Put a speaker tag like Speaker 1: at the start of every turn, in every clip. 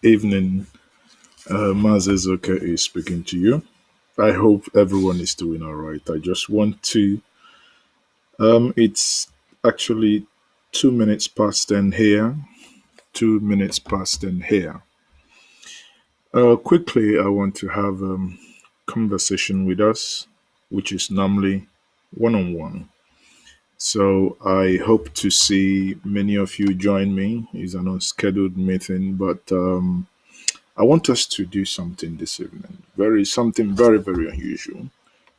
Speaker 1: Evening. Mazes is speaking to you. I hope everyone is doing all right. I just want to. It's actually 2 minutes past 10 here. 2 minutes past 10 here. Quickly, I want to have a conversation with us, which is normally one on one. So I hope to see many of you join me. It's an unscheduled meeting, but I want us to do something this evening. Something very very unusual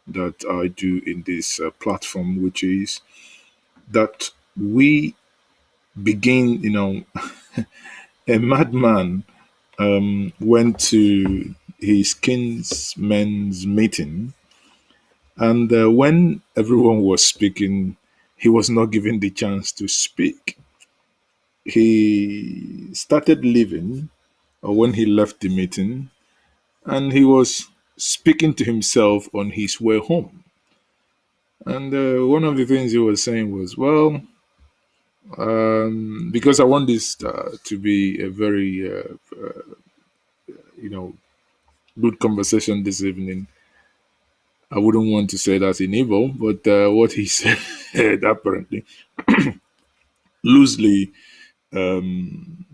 Speaker 1: that I do in this platform, which is that we begin. A madman went to his kinsman's meeting, and when everyone was speaking, he was not given the chance to speak. He started leaving, or when he left the meeting, and he was speaking to himself on his way home. And one of the things he was saying was, well, because I want this to be a very, you know, good conversation this evening. I wouldn't want to say that in evil, but what he said apparently loosely um,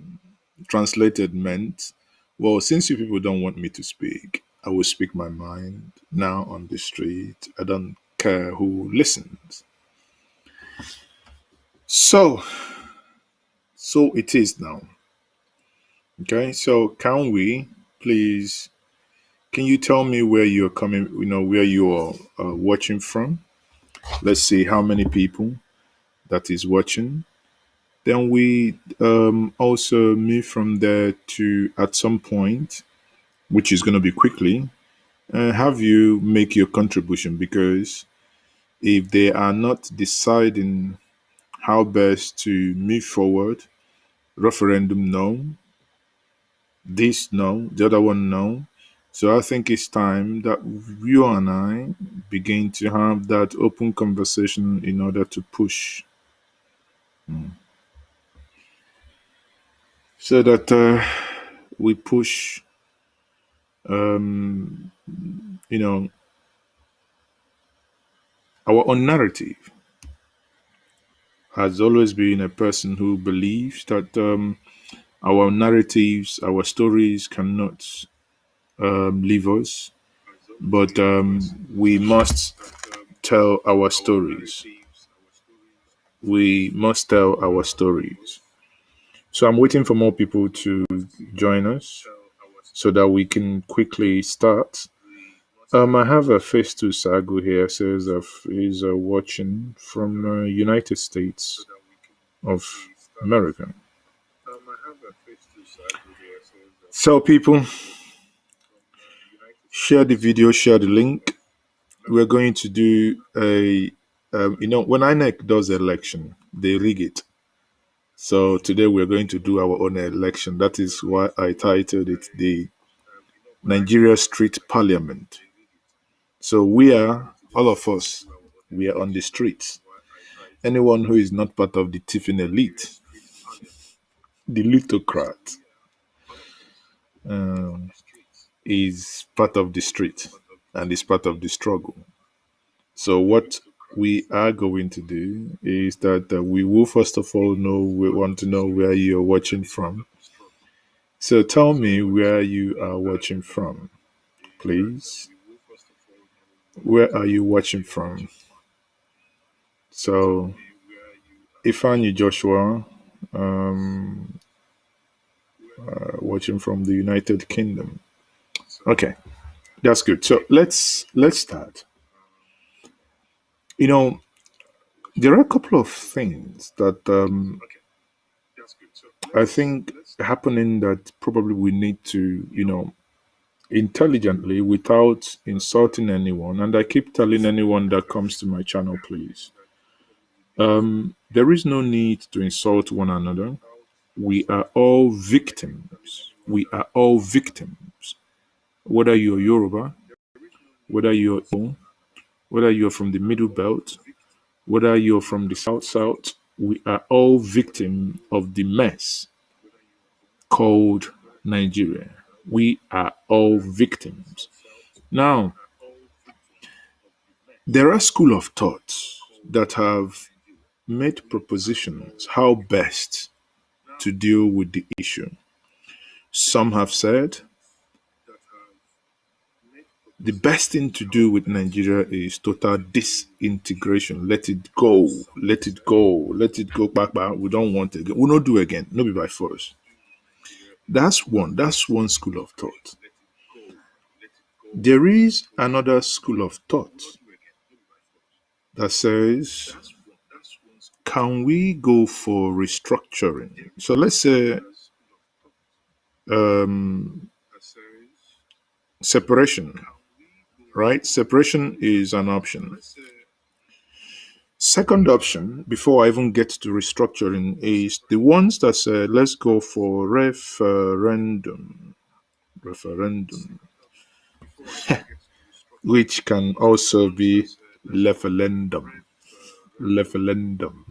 Speaker 1: translated meant, well, since you people don't want me to speak, I will speak my mind now on the street. I don't care who listens. So, so it is now. Okay, so please, can you tell me where you're coming, where you are watching from? Let's see how many people that is watching. Then we also move from there to at some point, which is going to be quickly, have you make your contribution because if they are not deciding how best to move forward, referendum no, this no, the other one no. So I think it's time that you and I begin to have that open conversation in order to push, so that we push, um, you know, our own narrative. Has always been a person who believes that our narratives, our stories cannot leave us, but we must tell our stories. We must tell our stories. So I'm waiting for more people to join us so that we can quickly start. I have a face to Sagu here says he's watching from United States of America. So people, share the video, share the link. We're going to do when INEC does election, they rig it. So today we're going to do our own election. That is why I titled it the Nigeria Street Parliament. So all of us, we are on the streets. Anyone who is not part of the tiffin elite, the litocrat, um, is part of the street and is part of the struggle. So what we are going to do is that we will first of all we want to know where you're watching from. So tell me where you are watching from, please. Where are you watching from? So Ifani Joshua, um, watching from the United Kingdom. Okay, that's good. So let's start. You know, there are a couple of things that I think happening that probably we need to, intelligently without insulting anyone. And I keep telling anyone that comes to my channel, please. There is no need to insult one another. We are all victims. We are all victims. Whether you're Yoruba, whether you're Igbo, whether you're from the Middle Belt, whether you're from the South South, we are all victims of the mess called Nigeria. We are all victims. Now, there are school of thoughts that have made propositions how best to deal with the issue. Some have said the best thing to do with Nigeria is total disintegration. Let it go. Let it go. Let it go back. We don't want it again. We'll not do again. No be by force. That's one. That's one school of thought. There is another school of thought that says, can we go for restructuring? So let's say um, separation, right? Separation is an option. Second option, before I even get to restructuring, is the ones that say, let's go for referendum. Referendum, which can also be referendum. Referendum.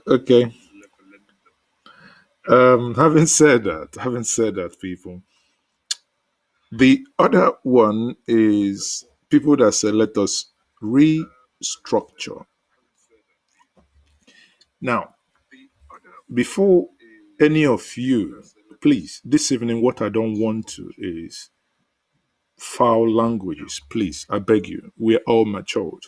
Speaker 1: Okay. Having said that, people, the other one is people that say, let us restructure. Now, before any of you, please, this evening, what I don't want to is foul languages. Please, I beg you. We're all matured.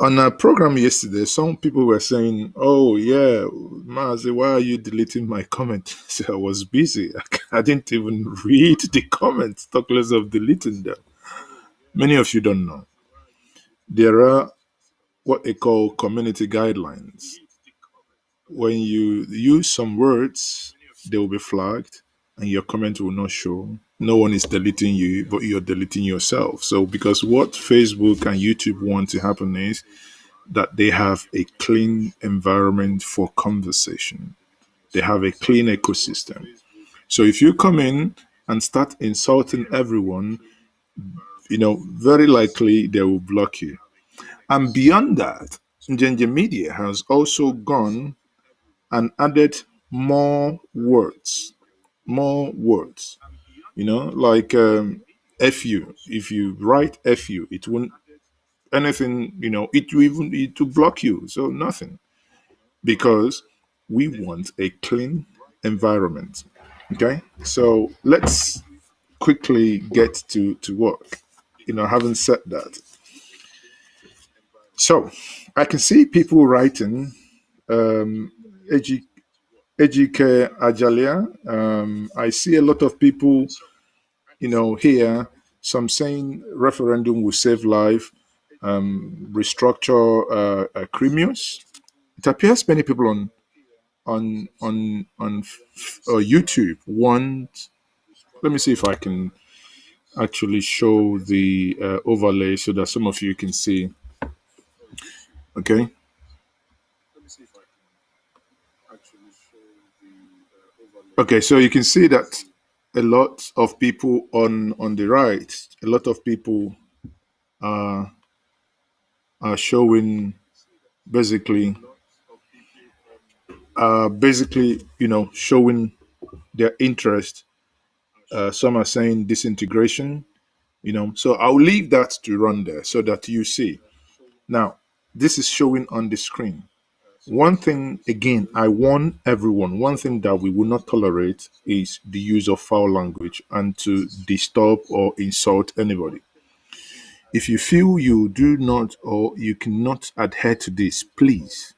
Speaker 1: On our program yesterday, some people were saying, "Oh yeah, Mazi, why are you deleting my comment?" So I was busy. I didn't even read the comments, talk less of deleting them. Many of you don't know. There are what they call community guidelines. When you use some words, they will be flagged and your comment will not show. No one is deleting you, but you're deleting yourself. So, because what Facebook and YouTube want to happen is that they have a clean environment for conversation, they have a clean ecosystem. So, if you come in and start insulting everyone, very likely they will block you. And beyond that, Njenje Media has also gone and added more words, more words. Like fu. If you write fu, it won't anything. It will block you. So nothing, because we want a clean environment. Okay, so let's quickly get to work. Having said that, so I can see people writing. Eji Ejike Ajalia. I see a lot of people, here. Some saying referendum will save life, restructure criminals. It appears many people on YouTube want. Let me see if I can actually show the overlay so that some of you can see. Okay. Okay, so you can see that a lot of people on the right, a lot of people are are showing basically showing their interest. Some are saying disintegration. So I'll leave that to run there so that you see. Now, this is showing on the screen. One thing, again, I warn everyone, one thing that we will not tolerate is the use of foul language and to disturb or insult anybody. If you feel you do not or you cannot adhere to this, please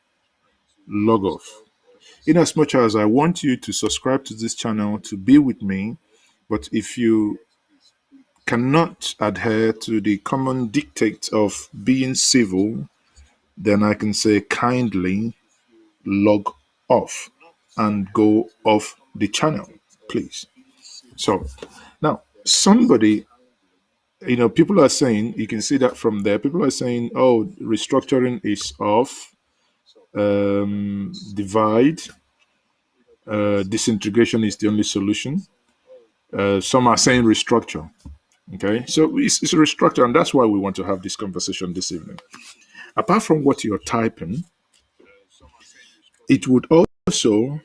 Speaker 1: log off. In as much as I want you to subscribe to this channel to be with me, but if you cannot adhere to the common dictates of being civil, then I can say kindly log off and go off the channel, please. So now somebody, people are saying, you can see that from there, people are saying, oh, restructuring is off, divide, disintegration is the only solution. Some are saying restructure. Okay, so it's a restructure, and that's why we want to have this conversation this evening. Apart from what you're typing, it would also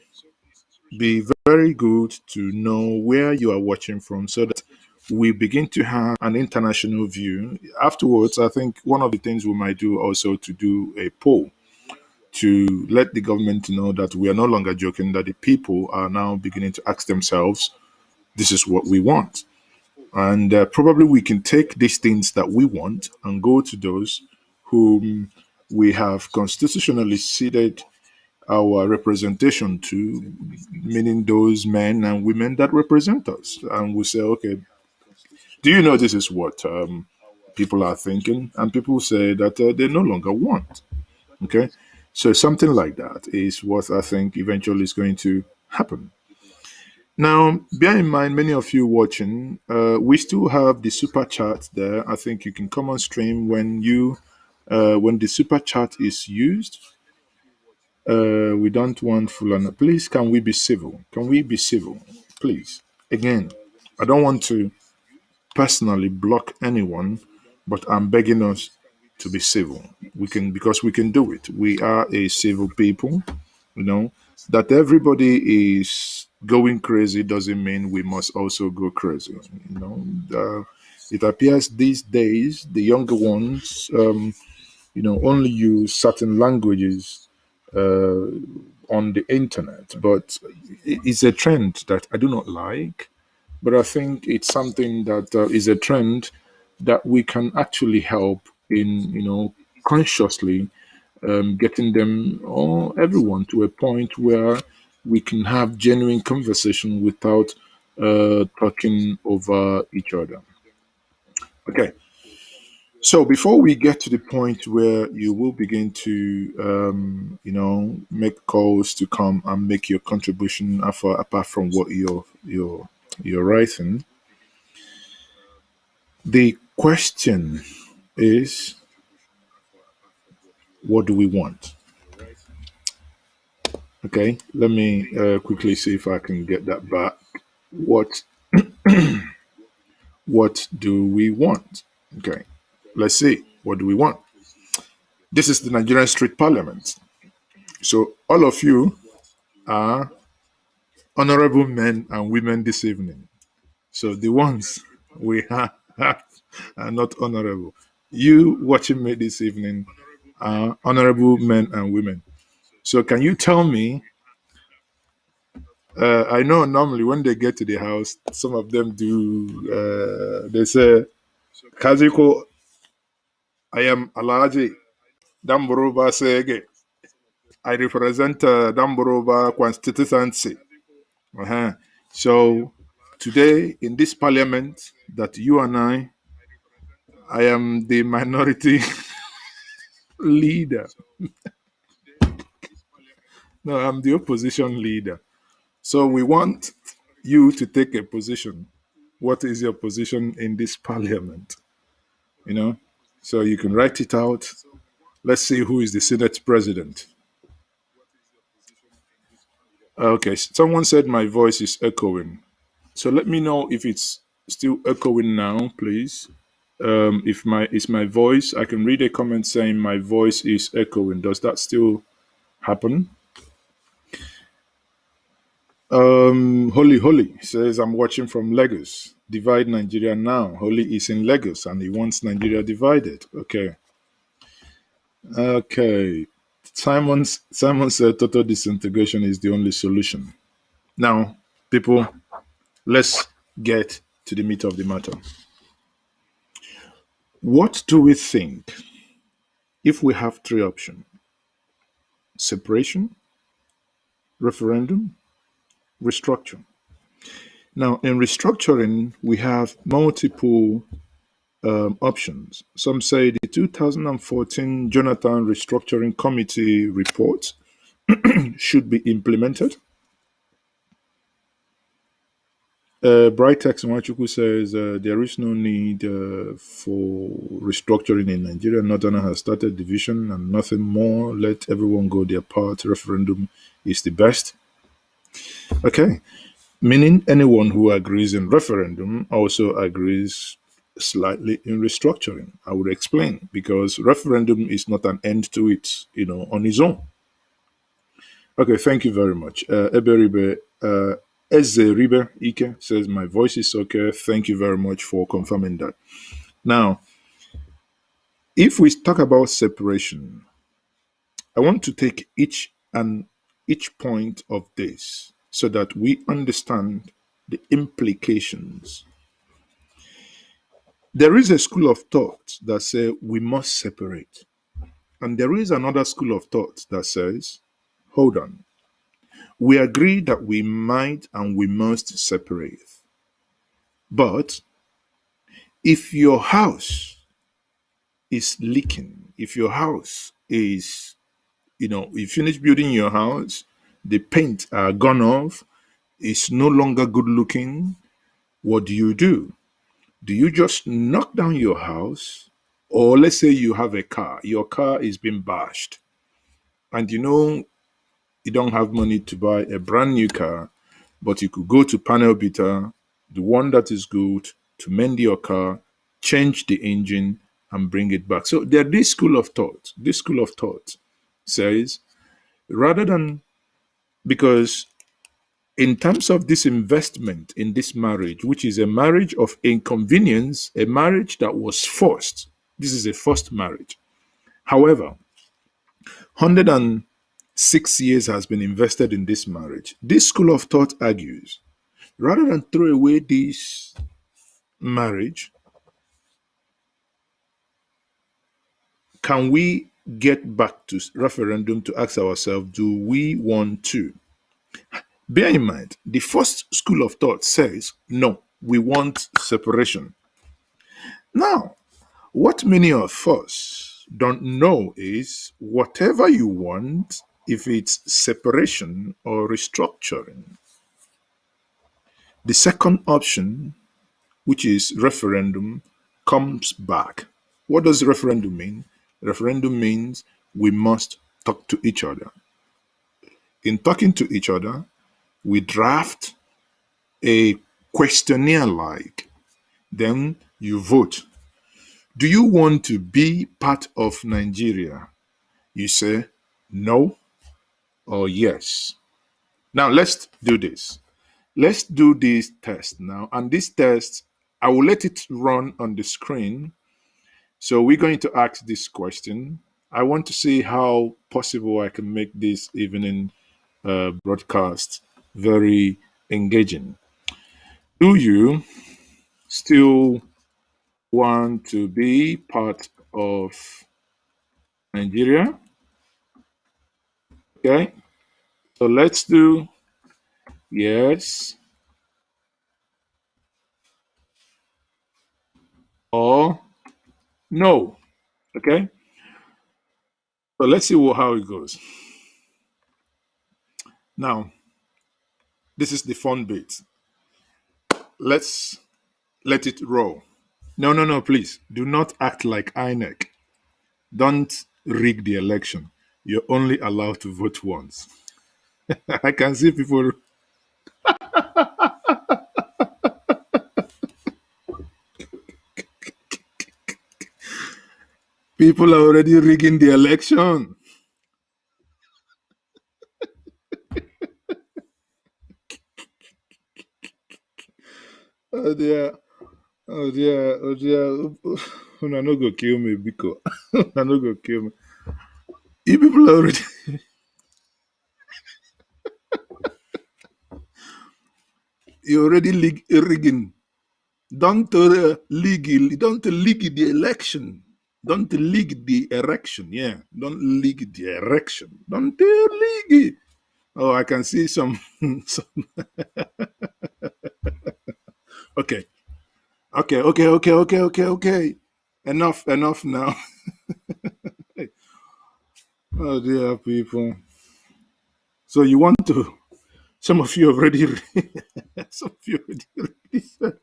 Speaker 1: be very good to know where you are watching from so that we begin to have an international view. Afterwards, I think one of the things we might do also to do a poll to let the government know that we are no longer joking, that the people are now beginning to ask themselves, this is what we want. And probably we can take these things that we want and go to those whom we have constitutionally ceded our representation to, meaning those men and women that represent us. And we say, okay, do you know this is what people are thinking? And people say that they no longer want. Okay. So something like that is what I think eventually is going to happen. Now, bear in mind, many of you watching, we still have the super chat there. I think you can come on stream when the super chat is used. We don't want full on. Please, can we be civil? Can we be civil? Please. Again, I don't want to personally block anyone, but I'm begging us to be civil. We can, because we can do it. We are a civil people, you know. That everybody is going crazy doesn't mean we must also go crazy. You know, it appears these days the younger ones, only use certain languages on the internet, but it's a trend that I do not like. But I think it's something that is a trend that we can actually help in, consciously getting them or everyone to a point where we can have genuine conversation without talking over each other. Okay. So before we get to the point where you will begin to, make calls to come and make your contribution apart from what you're writing, the question is, what do we want? Okay, let me quickly see if I can get that back. What what do we want? Okay, let's see. What do we want? This is the Nigerian Street Parliament. So all of you are honorable men and women this evening. So the ones we have are not honorable. You watching me this evening are honorable men and women. So can you tell me? I know normally when they get to the house, some of them do. They say, "Kaziko, I am Alaji Damboroba Sege. I represent Damboroba constituency." Uh-huh. So today in this parliament that you and I am the minority leader. No, I'm the opposition leader. So we want you to take a position. What is your position in this parliament? So you can write it out. Let's see who is the Senate president. Okay, someone said my voice is echoing. So let me know if it's still echoing now, please. If my voice, I can read a comment saying my voice is echoing. Does that still happen? Holy says I'm watching from Lagos. Divide Nigeria now. Holy is in Lagos and he wants Nigeria divided. Okay. Simon said total disintegration is the only solution. Now, people, let's get to the meat of the matter. What do we think if we have three options? Separation, referendum, restructure. Now, in restructuring, we have multiple options. Some say the 2014 Jonathan Restructuring Committee report should be implemented. Brightex Ojukwu says there is no need for restructuring in Nigeria. Northern has started division and nothing more. Let everyone go their part. Referendum is the best. Okay. Meaning anyone who agrees in referendum also agrees slightly in restructuring. I would explain because referendum is not an end to it, on its own. Okay, thank you very much. Eberibe, Eze Ribe Ike says, my voice is okay. Thank you very much for confirming that. Now, if we talk about separation, I want to take each point of this so that we understand the implications. There is a school of thought that says we must separate. And there is another school of thought that says, hold on, we agree that we might and we must separate. But if your house is leaking, if your house is, you finish building your house, the paint are gone off, it's no longer good looking, what do you do? Do you just knock down your house? Or let's say you have a car, your car is being bashed, and you don't have money to buy a brand new car, but you could go to panel beater, the one that is good, to mend your car, change the engine, and bring it back. So there, this school of thought says, rather than, because in terms of this investment in this marriage, which is a marriage of inconvenience, a marriage that was forced, this is a forced marriage. However, 106 years has been invested in this marriage. This school of thought argues, rather than throw away this marriage, can we get back to referendum to ask ourselves, do we want to? Bear in mind, the first school of thought says, no, we want separation. Now, what many of us don't know is whatever you want, if it's separation or restructuring, the second option, which is referendum, comes back. What does referendum mean? Referendum means we must talk to each other. In talking to each other, we draft a questionnaire like, then you vote. Do you want to be part of Nigeria? You say no or yes. Now let's do this. Let's do this test now. And this test, I will let it run on the screen. So we're going to ask this question. I want to see how possible I can make this evening broadcast very engaging. Do you still want to be part of Nigeria? Okay, so let's do yes or no. Okay, so let's see how it goes. Now, this is the fun bit. Let's let it roll. No, no, no, please. Do not act like INEC. Don't rig the election. You're only allowed to vote once. I can see people are already rigging the election. Oh dear, oh dear, oh dear. Una no go kill me, Biko. Una no go kill me. You people are already you're already rigging. Don't leak the election. Don't leak the erection. Yeah, don't leak the erection. Don't leak it. Oh, I can see some. some okay, okay. Enough now. Oh dear people. So you want to? Some of you already. Some of you already said.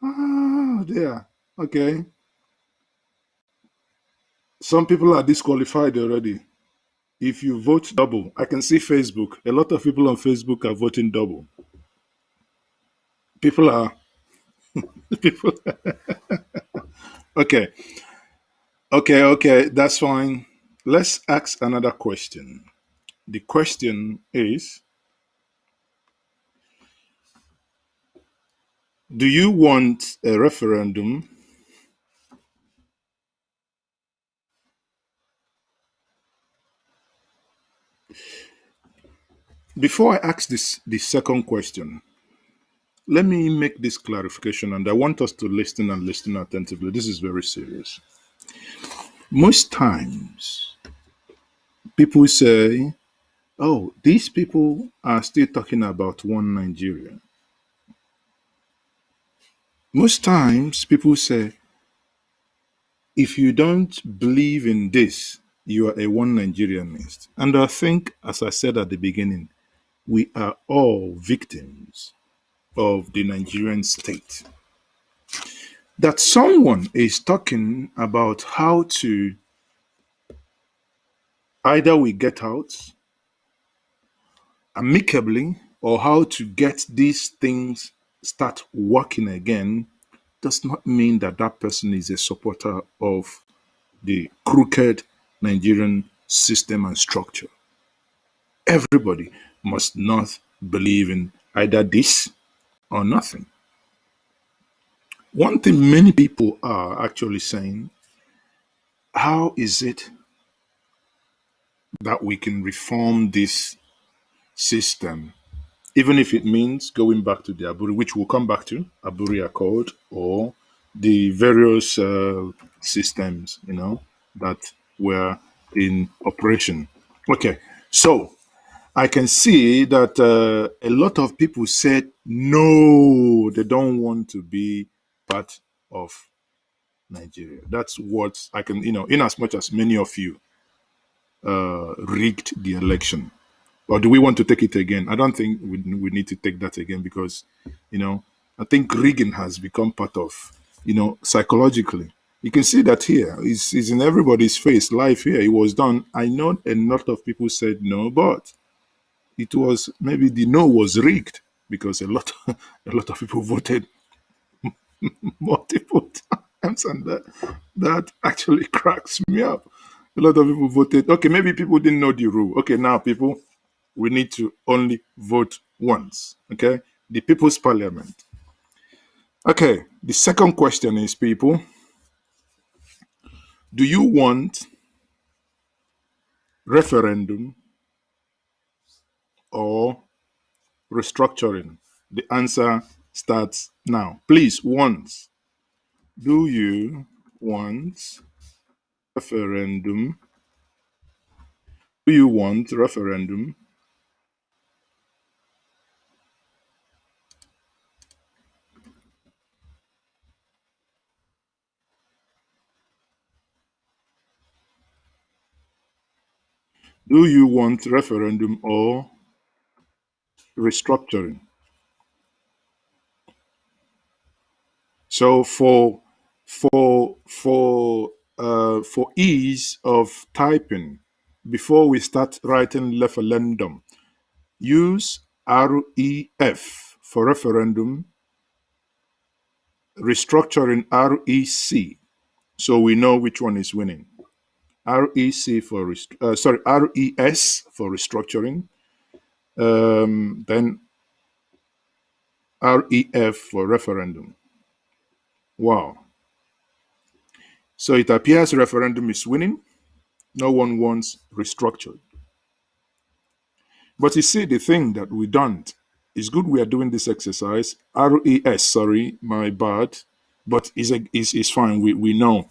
Speaker 1: Oh dear. Okay. Some people are disqualified already. If you vote double, I can see Facebook. A lot of people on Facebook are voting double. People are people. Okay, okay. That's fine. Let's ask another question. The question is: do you want a referendum? Before I ask the second question, let me make this clarification, and I want us to listen and listen attentively. This is very serious. Most times, people say, oh, these people are still talking about one Nigeria. Most times, people say, if you don't believe in this, you are a one Nigerianist. And I think, as I said at the beginning, we are all victims of the Nigerian state. That someone is talking about how to either we get out amicably or how to get these things start working again does not mean that that person is a supporter of the crooked Nigerian system and structure. Everybody must not believe in either this or nothing. One thing many people are actually saying, how is it that we can reform this system, even if it means going back to the Aburi, which we'll come back to, Aburi Accord, or the various systems, that were in operation. Okay, so I can see that a lot of people said no, they don't want to be part of Nigeria. That's what I can, in as much as many of you rigged the election. Or do we want to take it again? I don't think we need to take that again because, I think rigging has become part of, psychologically. You can see that here. It's in everybody's face, live here. It was done. I know a lot of people said no, but it was maybe the no was rigged because a lot of people voted multiple times, and that actually cracks me up. A lot of people voted. Okay, maybe people didn't know the rule. Okay, now people, we need to only vote once. Okay, the People's Parliament. Okay, the second question is, people, do you want referendum or restructuring? The answer starts now. Please, once. Do you want referendum? Do you want referendum? Do you want referendum or restructuring? So for ease of typing, before we start writing referendum, use REF for referendum, restructuring REC, so we know which one is winning. REC for RES for restructuring, then REF for referendum. Wow. So it appears referendum is winning. No one wants restructured. But you see, the thing that we don't, it's good we are doing this exercise. RES, sorry, my bad. But is fine. We know.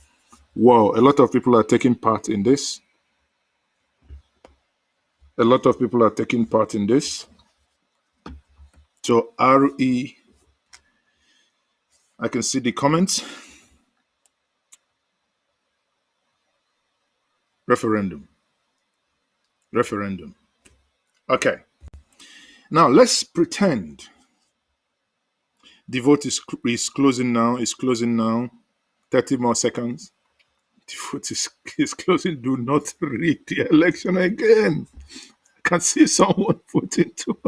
Speaker 1: Wow, a lot of people are taking part in this. A lot of people are taking part in this. So I can see the comments. Referendum. Referendum. Okay. Now let's pretend the vote is closing now. It's closing now. 30 more seconds. The vote is closing. Do not rig the election again. I can see someone voting too.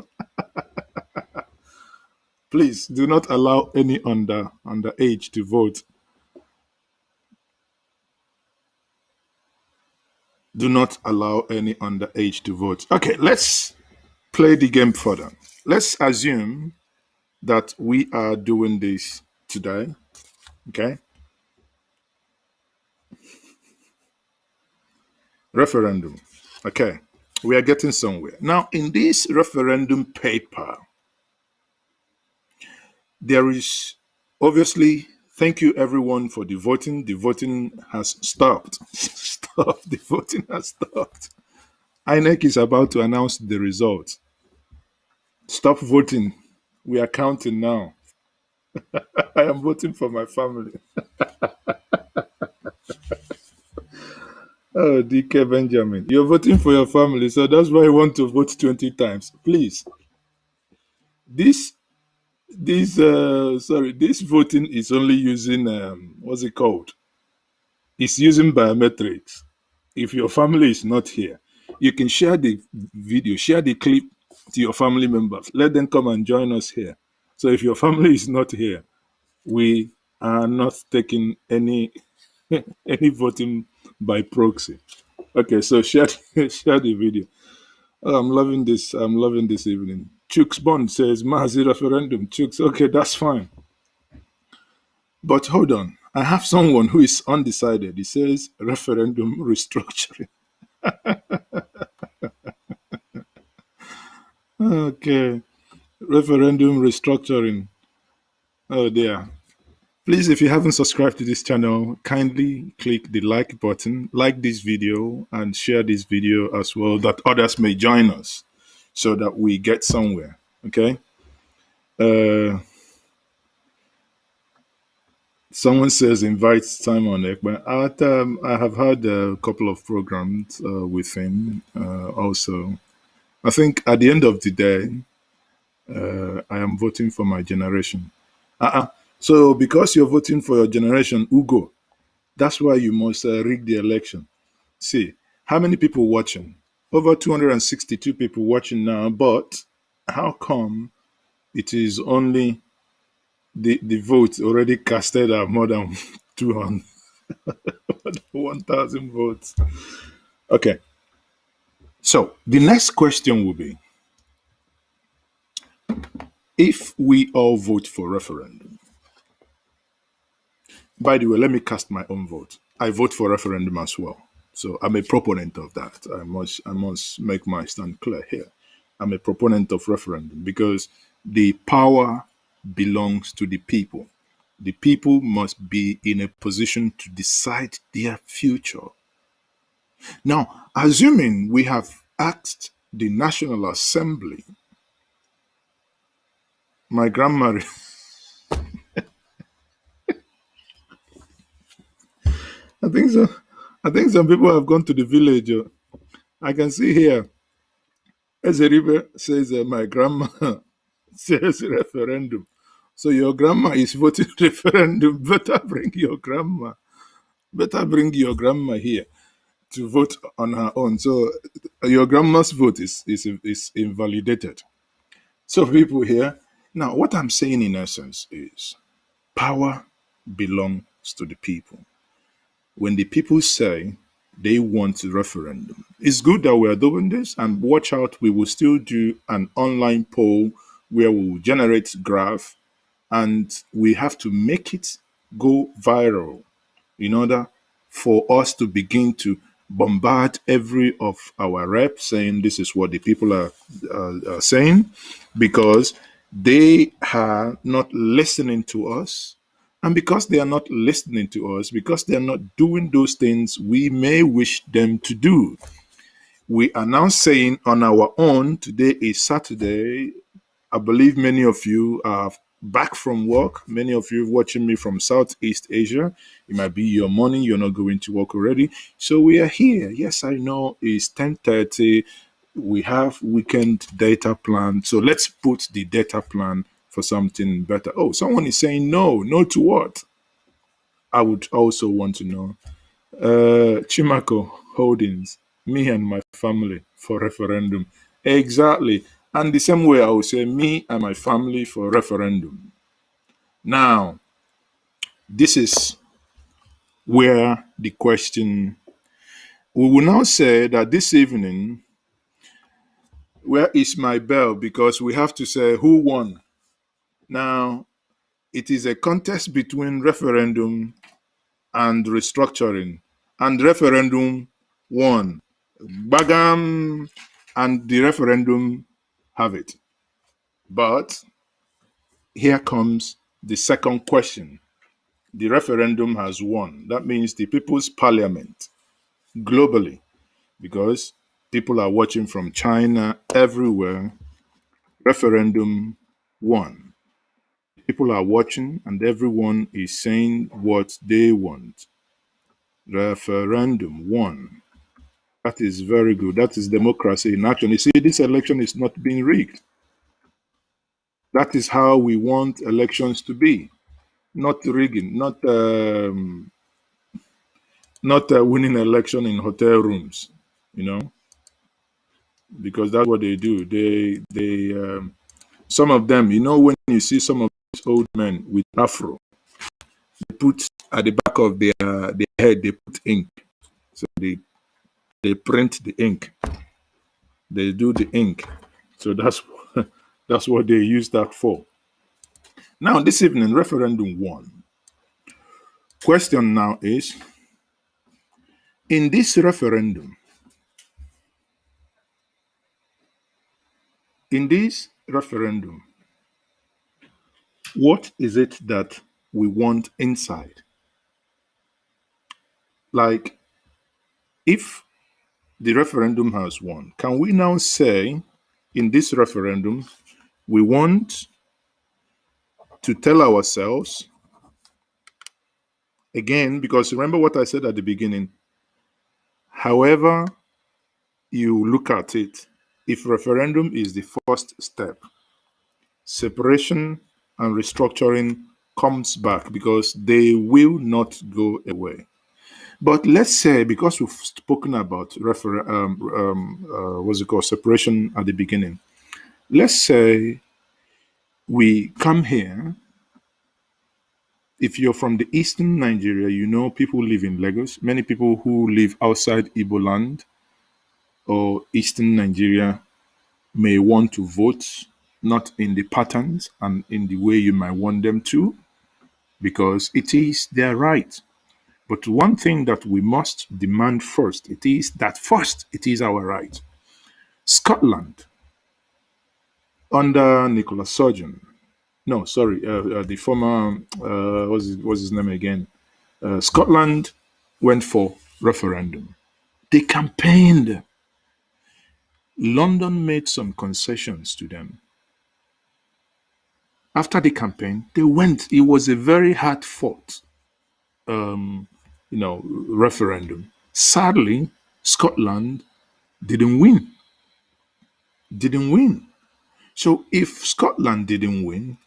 Speaker 1: Please do not allow any underage to vote. Do not allow any underage to vote. Okay, let's play the game further. Let's assume that we are doing this today. Okay. Referendum. Okay. We are getting somewhere. Now, in this referendum paper, there is obviously, thank you everyone for the voting. The voting has stopped. Stop. The voting has stopped. INEC is about to announce the results. Stop voting. We are counting now. I am voting for my family. Oh, DK Benjamin. You're voting for your family, so that's why you want to vote 20 times. Please. This this voting is only using what's it called? It's using biometrics. If your family is not here, you can share the video, share the clip to your family members. Let them come and join us here. So if your family is not here, we are not taking any any voting by proxy. Okay, so share share the video. Oh, I'm loving this. I'm loving this evening. Chooks Bond says Mazi referendum. Chooks, okay, that's fine. But hold on. I have someone who is undecided. He says referendum restructuring. Okay. Referendum restructuring. Oh dear. Please, if you haven't subscribed to this channel, kindly click the like button, like this video, and share this video as well that others may join us so that we get somewhere. Okay? Someone says invite Simon Ekman. I have had a couple of programs with him also. I think at the end of the day, I am voting for my generation. So because you're voting for your generation, Ugo, that's why you must rig the election. See, how many people watching? Over 262 people watching now, but how come it is only the votes already casted are more than 200, 1,000 votes? Okay. So the next question will be, if we all vote for referendum, by the way, let me cast my own vote. I vote for referendum as well. So I'm a proponent of that. I must make my stand clear here. I'm a proponent of referendum because the power belongs to the people. The people must be in a position to decide their future. Now, assuming we have asked the National Assembly, my grandma, I think so. I think some people have gone to the village. I can see here, Ezeribe says, my grandma says referendum. So your grandma is voting referendum. Better bring your grandma. Better bring your grandma here to vote on her own. So your grandma's vote is invalidated. So people here, now what I'm saying in essence is power belongs to the people. When the people say they want a referendum, it's good that we are doing this, and watch out, we will still do an online poll where we will generate graph, and we have to make it go viral in order for us to begin to bombard every of our reps saying this is what the people are saying, because they are not listening to us. And because they are not listening to us, because they are not doing those things we may wish them to do. We are now saying on our own, today is Saturday. I believe many of you are back from work. Many of you watching me from Southeast Asia. It might be your morning. You're not going to work already. So we are here. Yes, I know it's 10:30. We have weekend data plan. So let's put the data plan for something better. Oh, someone is saying no. No to what? I would also want to know Chimako Holdings, me and my family for referendum. Exactly. And the same way I would say me and my family for referendum. Now, this is where the question, we will now say that this evening, where is my bell? Because we have to say who won. Now, it is a contest between referendum and restructuring. And referendum won. Bagam, and the referendum have it. But here comes the second question. The referendum has won. That means the People's Parliament globally, because people are watching from China everywhere. Referendum won. People are watching and everyone is saying what they want. Referendum won. That is very good. That is democracy in action. You see, this election is not being rigged. That is how we want elections to be. Not rigging, not winning election in hotel rooms, you know, because that's what they do. They some of them, you know, when you see some of these old men with afro, they put at the back of their head, they put ink. So they print the ink. They do the ink. So that's that's what they use that for. Now, this evening, referendum won. Question now is, in this referendum, in this referendum, what is it that we want inside? Like, if the referendum has won, can we now say in this referendum, we want to tell ourselves again, because remember what I said at the beginning, however you look at it, if referendum is the first step, separation and restructuring comes back because they will not go away. But let's say, because we've spoken about what's it called, separation at the beginning. Let's say we come here. If you're from the eastern Nigeria, you know people live in Lagos. Many people who live outside Igbo land or eastern Nigeria may want to vote not in the patterns and in the way you might want them to, because it is their right. But one thing that we must demand first, it is that first it is our right. Scotland, under Nicola Sturgeon, no, sorry, the former, what's his name again? Scotland went for referendum. They campaigned. London made some concessions to them. After the campaign, they went. It was a very hard fought, referendum. Sadly, Scotland didn't win. Didn't win. So if Scotland didn't win,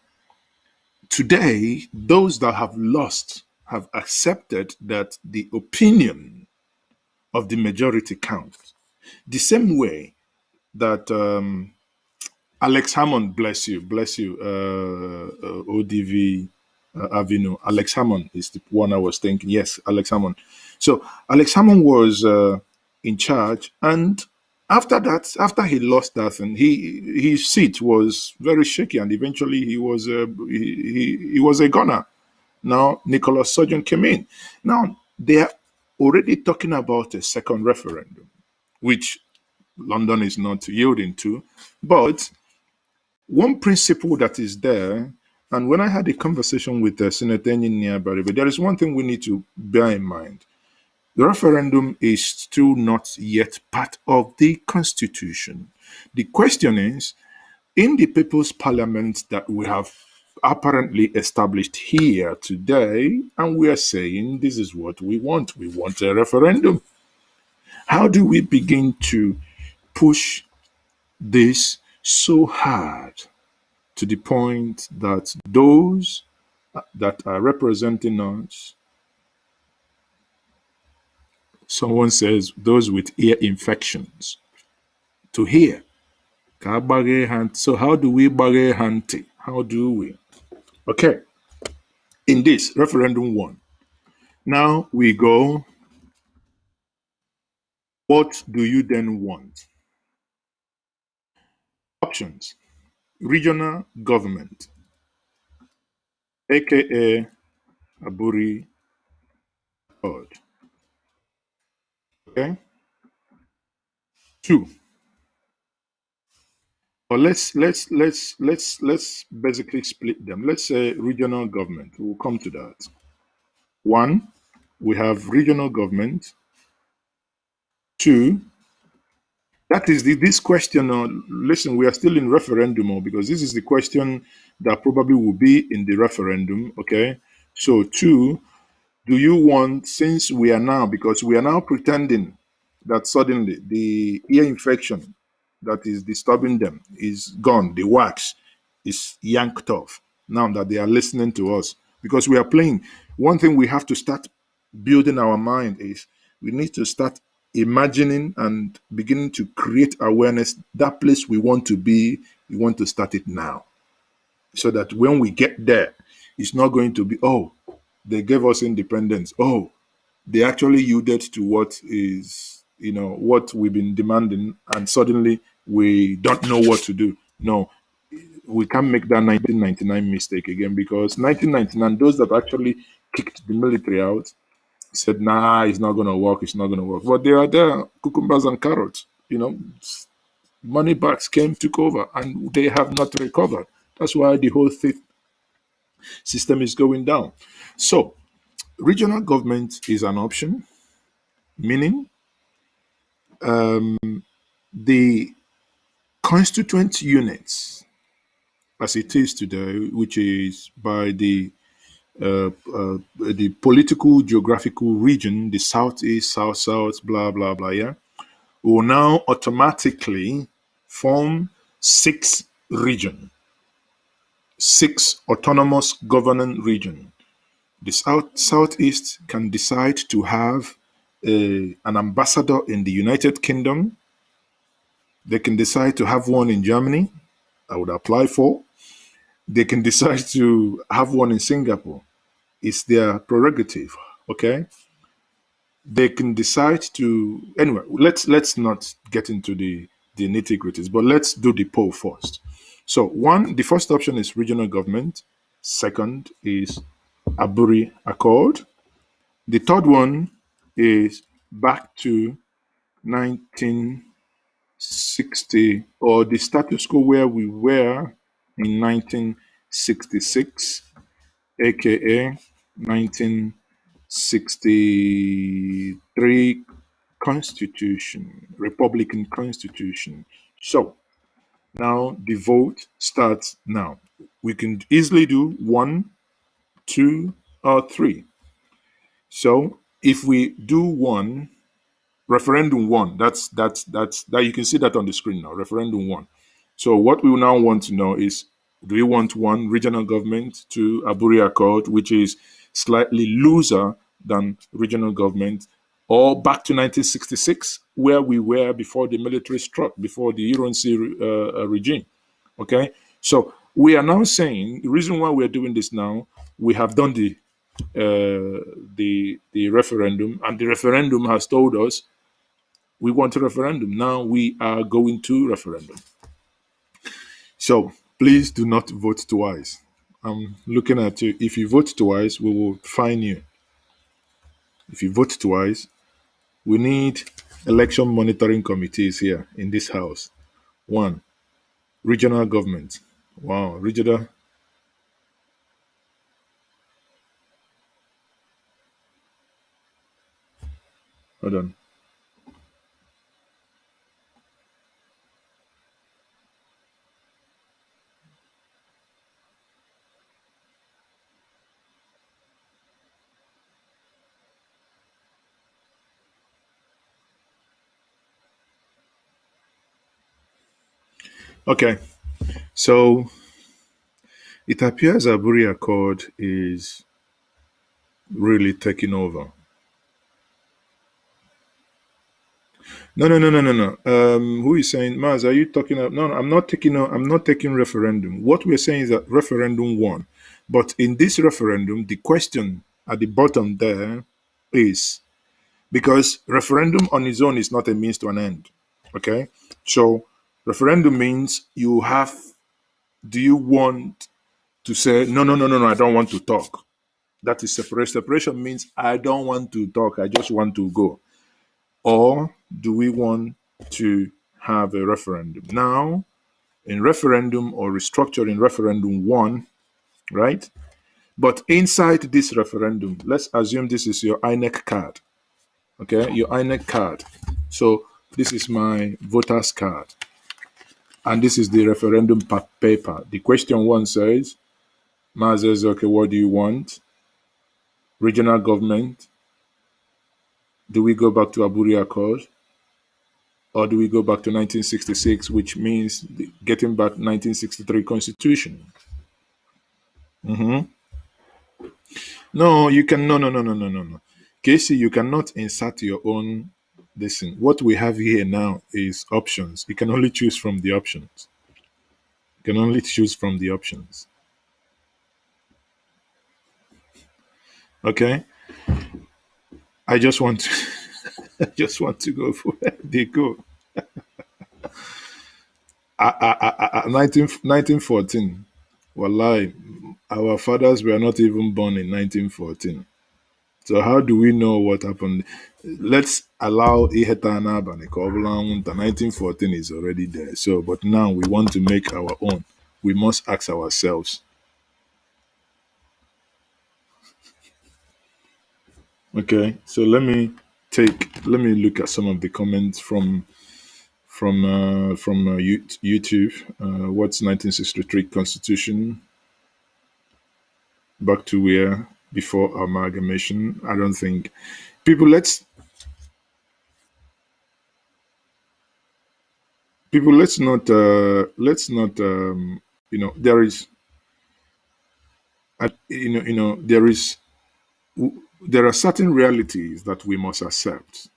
Speaker 1: today those that have lost have accepted that the opinion of the majority counts. The same way that Alex Hammond, bless you, ODV Avenue. Alex Hammond is the one I was thinking. Yes, Alex Hammond. So Alex Hammond was in charge, and after that, after he lost that, and his seat was very shaky, and eventually he was a gunner. Now Nicola Sturgeon came in. Now they are already talking about a second referendum, which London is not yielding to, but one principle that is there, and when I had a conversation with Senator Njenje, but there is one thing we need to bear in mind. The referendum is still not yet part of the Constitution. The question is, in the People's Parliament that we have apparently established here today, and we are saying this is what we want. We want a referendum. How do we begin to push this so hard to the point that those that are representing us Someone says those with ear infections. To hear. Ka gbaghe ha ntị. So how do we gbaghe ha ntị? How do we? Okay. In this referendum one, now we go. What do you then want? Options: regional government, aka Aburi Accord. Okay. Two. Or let's basically split them. Let's say regional government. We'll come to that. One, we have regional government. Two, that is this question. Listen, we are still in referendum because this is the question that probably will be in the referendum. Okay. So two, do you want, since we are now, because we are now pretending that suddenly the ear infection that is disturbing them is gone, the wax is yanked off now that they are listening to us, because we are playing. One thing we have to start building our mind is we need to start imagining and beginning to create awareness. That place we want to be, we want to start it now, so that when we get there, it's not going to be, oh, they gave us independence. Oh, they actually yielded to what is, what we've been demanding, and suddenly we don't know what to do. No, we can't make that 1999 mistake again, because 1999, those that actually kicked the military out said, nah, it's not going to work, it's not going to work. But they are there, cucumbers and carrots, money bags came, took over, and they have not recovered. That's why the whole system is going down. So, regional government is an option, meaning the constituent units as it is today, which is by the political geographical region, the southeast, south south, blah blah blah, yeah, will now automatically form six autonomous governing region. The southeast can decide to have an ambassador in the United Kingdom. They can decide to have one in Germany. I would apply for. They can decide to have one in Singapore. It's their prerogative. Okay. They can decide to, anyway. Let's not get into the nitty gritties, but let's do the poll first. So the first option is regional government. Second is Aburi Accord. The third one is back to 1960, or the status quo where we were in 1966, aka 1963 Constitution, Republican Constitution. So now the vote starts now. We can easily do one, two, or three. So if we do one, referendum one, that you can see that on the screen now, referendum one. So what we now want to know is, do we want one, regional government, two, Aburi Accord, which is slightly looser than regional government, or back to 1966, where we were before the military struck, before the Ironsi regime. Okay, so we are now saying the reason why we are doing this now, we have done the referendum, and the referendum has told us we want a referendum. Now we are going to referendum. So please do not vote twice. I'm looking at you. If you vote twice, we will fine you. If you vote twice, we need election monitoring committees here in this house. One, regional government. Wow, regional. Hold on. Okay, so it appears Aburi Accord is really taking over. No, no, no, no, no, no. Who is saying, Maz? Are you talking? No, no, I'm not taking. I'm not taking referendum. What we're saying is that referendum won, but in this referendum, the question at the bottom there is because referendum on its own is not a means to an end. Okay, so referendum means you have. Do you want to say no, no, no, no, no? I don't want to talk. That is separation. Separation means I don't want to talk. I just want to go. Or do we want to have a referendum? Now, in referendum or restructuring referendum one, right? But inside this referendum, let's assume this is your INEC card. Okay, your INEC card. So this is my voter's card. And this is the referendum paper. The question one says, Ma says, okay, what do you want? Regional government? Do we go back to Aburi Accord? Or do we go back to 1966, which means getting back 1963 constitution? No, you can, no, no, no, no, no, no, no. Casey, you cannot insert your own this thing. What we have here now is options. You can only choose from the options. You can only choose from the options. Okay? I just want to I just want to go for where they go. 1914. Wallahi, our fathers were not even born in 1914. So how do we know what happened? Let's allow Ihetana Banikobulang. The 1914 is already there. So, but now we want to make our own. We must ask ourselves. Okay, so let me look at some of the comments from YouTube. What's 1963 Constitution? Back to where before amalgamation? I don't think people. Let's not there is there are certain realities that we must accept.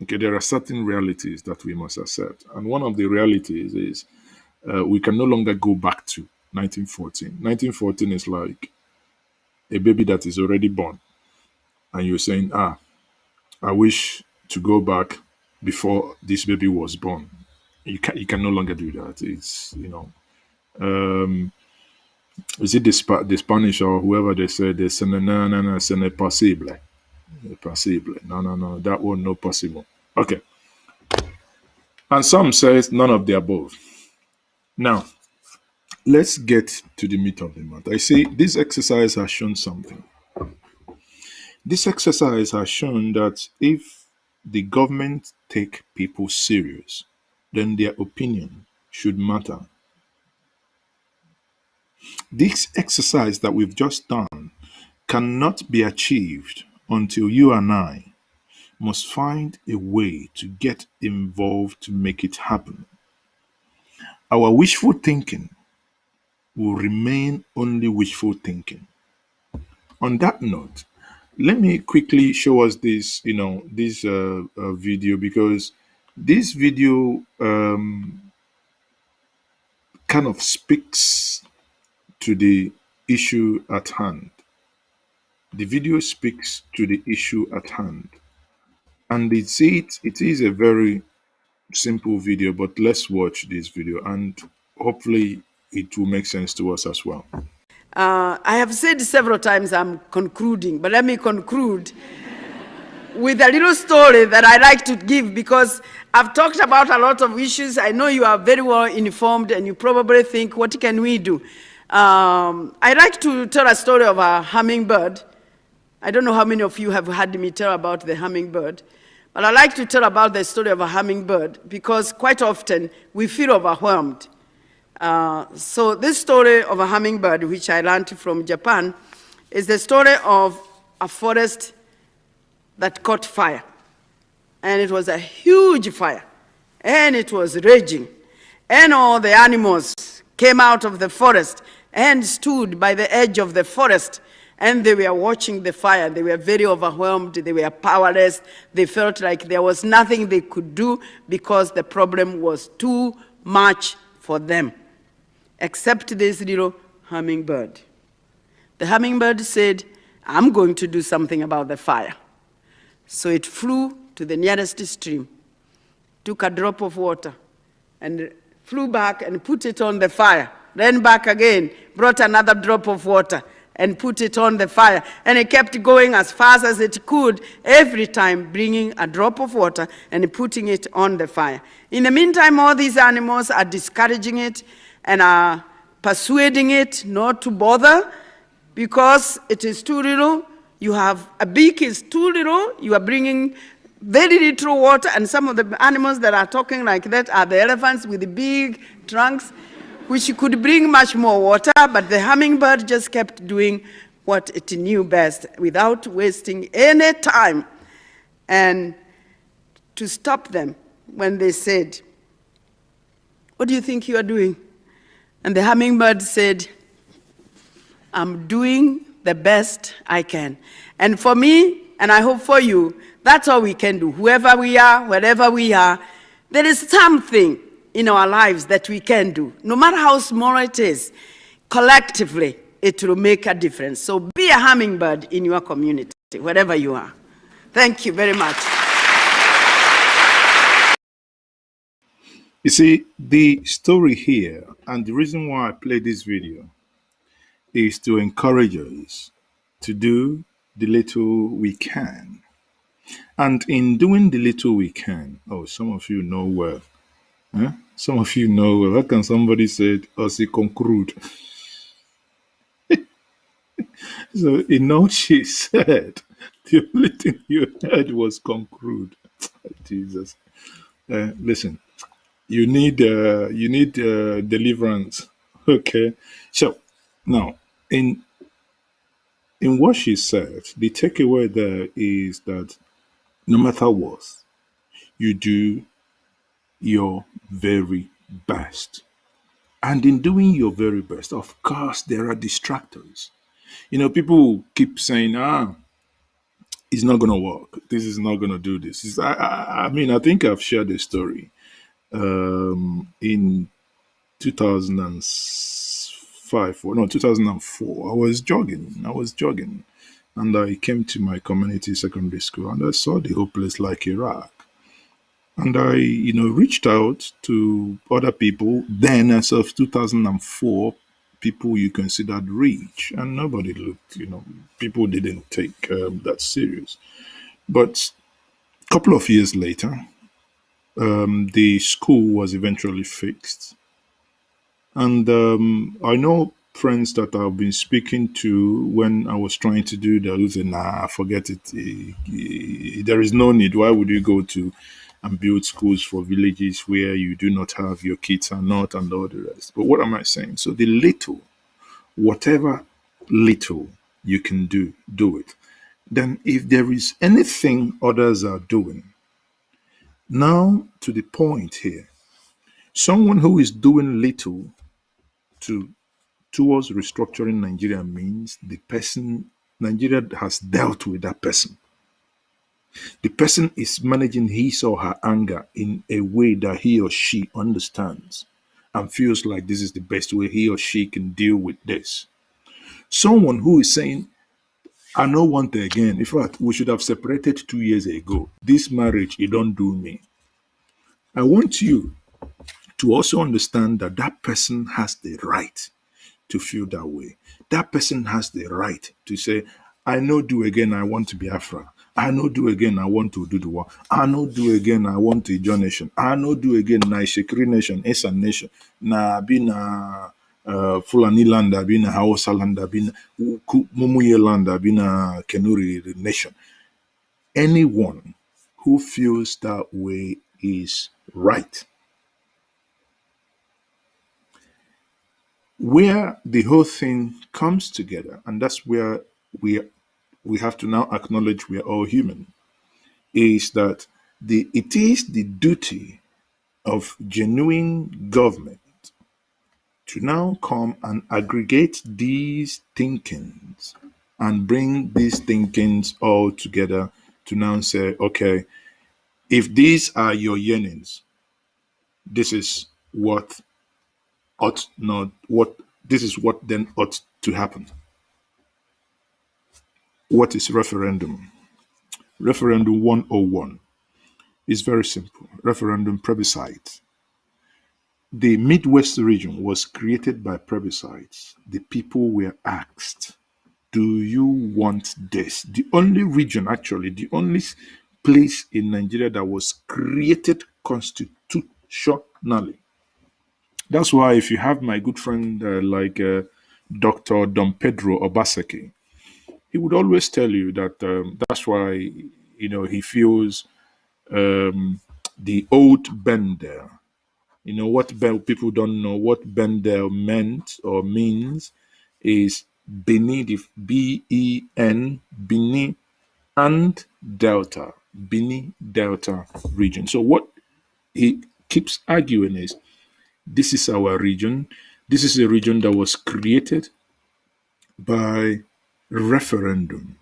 Speaker 1: Okay, there are certain realities that we must accept, and one of the realities is we can no longer go back to 1914. 1914 is like a baby that is already born, and you're saying, I wish to go back before this baby was born. You can no longer do that. It's is it the Spanish or whoever they say they say no, no, no, no, c'est possible. Possible. No, no, no, that one no possible. Okay. And some says none of the above. Now, let's get to the meat of the matter. I say this exercise has shown something. This exercise has shown that if the government take people serious, then their opinion should matter. This exercise that we've just done cannot be achieved until you and I must find a way to get involved to make it happen. Our wishful thinking will remain only wishful thinking. On that note, let me quickly show us this, this video, because this video kind of speaks to the issue at hand. The video speaks to the issue at hand. And it is a very simple video, but let's watch this video and hopefully it will make sense to us as well.
Speaker 2: I have said several times I'm concluding, but let me conclude with a little story that I like to give, because I've talked about a lot of issues. I know you are very well informed and you probably think, what can we do? I like to tell a story of a hummingbird. I don't know how many of you have heard me tell about the hummingbird, but I like to tell about the story of a hummingbird because quite often we feel overwhelmed. So this story of a hummingbird, which I learned from Japan, is the story of a forest that caught fire. And it was a huge fire. And it was raging. And all the animals came out of the forest and stood by the edge of the forest And they were watching the fire. They were very overwhelmed. They were powerless. They felt like there was nothing they could do because the problem was too much for them, except this little hummingbird. The hummingbird said, I'm going to do something about the fire. So it flew to the nearest stream, took a drop of water, and flew back and put it on the fire. Then back again, brought another drop of water and put it on the fire. And it kept going as fast as it could, every time bringing a drop of water and putting it on the fire. In the meantime, all these animals are discouraging it and are persuading it not to bother because it is too little. You have a beak is too little. You are bringing very little water, and some of the animals that are talking like that are the elephants with the big trunks, which could bring much more water, but the hummingbird just kept doing what it knew best without wasting any time. And to stop them when they said, what do you think you are doing? And the hummingbird said, I'm doing the best I can. And for me, and I hope for you, that's all we can do. Whoever we are, wherever we are, there is something in our lives that we can do. No matter how small it is, collectively, it will make a difference. So be a hummingbird in your community, wherever you are. Thank you very much.
Speaker 1: You see, the story here, and the reason why I play this video, is to encourage us to do the little we can. And in doing the little we can, oh, some of you know well. Huh? Some of you know well. How can somebody say, or say, conclude? So, in all she said, the only thing you heard was conclude. Jesus. Listen, you need deliverance. Okay. So, now, in what she said, the takeaway there is that no matter what, you do your very best. And in doing your very best, of course, there are distractors. You know, people keep saying, it's not going to work. This is not going to do this. I mean, I think I've shared a story. In 2005, or no, 2004, I was jogging. And I came to my community secondary school and I saw the whole place like Iraq. And I, reached out to other people then as of 2004, people you considered rich, and nobody looked, people didn't take that serious. But a couple of years later, the school was eventually fixed. And I know friends that I've been speaking to when I was trying to do that, who say, nah, forget it. There is no need. Why would you go to and build schools for villages where you do not have your kids are not and all the rest? But what am I saying? So the little, whatever little you can do it. Then if there is anything others are doing, now to the point here, someone who is doing little towards restructuring Nigeria means the person, Nigeria has dealt with that person. The person is managing his or her anger in a way that he or she understands and feels like this is the best way he or she can deal with this. Someone who is saying, I don't want it again. In fact, we should have separated 2 years ago. This marriage, it don't do me. I want you to also understand that that person has the right to feel that way. That person has the right to say, I no do again, I want to be Afra. I no do again, I want to do the work. I no do again, I want to join nation. I no do again, na Shekri nation, Esan nation. Na be na Fulani land, be na Hausa land, be na Mumuye land, be na Kenuri nation. Anyone who feels that way is right. Where the whole thing comes together, and that's where we have to now acknowledge we are all human, is that it is the duty of genuine government to now come and aggregate these thinkings and bring these thinkings all together to now say, okay, if these are your yearnings, this is what ought not what this is what then ought to happen. What is referendum? Referendum 101 is very simple. Referendum plebiscite. The Midwest region was created by plebiscites. The people were asked, do you want this? The only region, actually, the only place in Nigeria that was created constitutionally. That's why if you have my good friend Dr. Don Pedro Obaseki, he would always tell you that that's why he feels the old Bender. What people don't know what Bender meant or means is Benin, BEN, Benin and Delta, Benin Delta region. So what he keeps arguing is this is our region. This is a region that was created by referendum,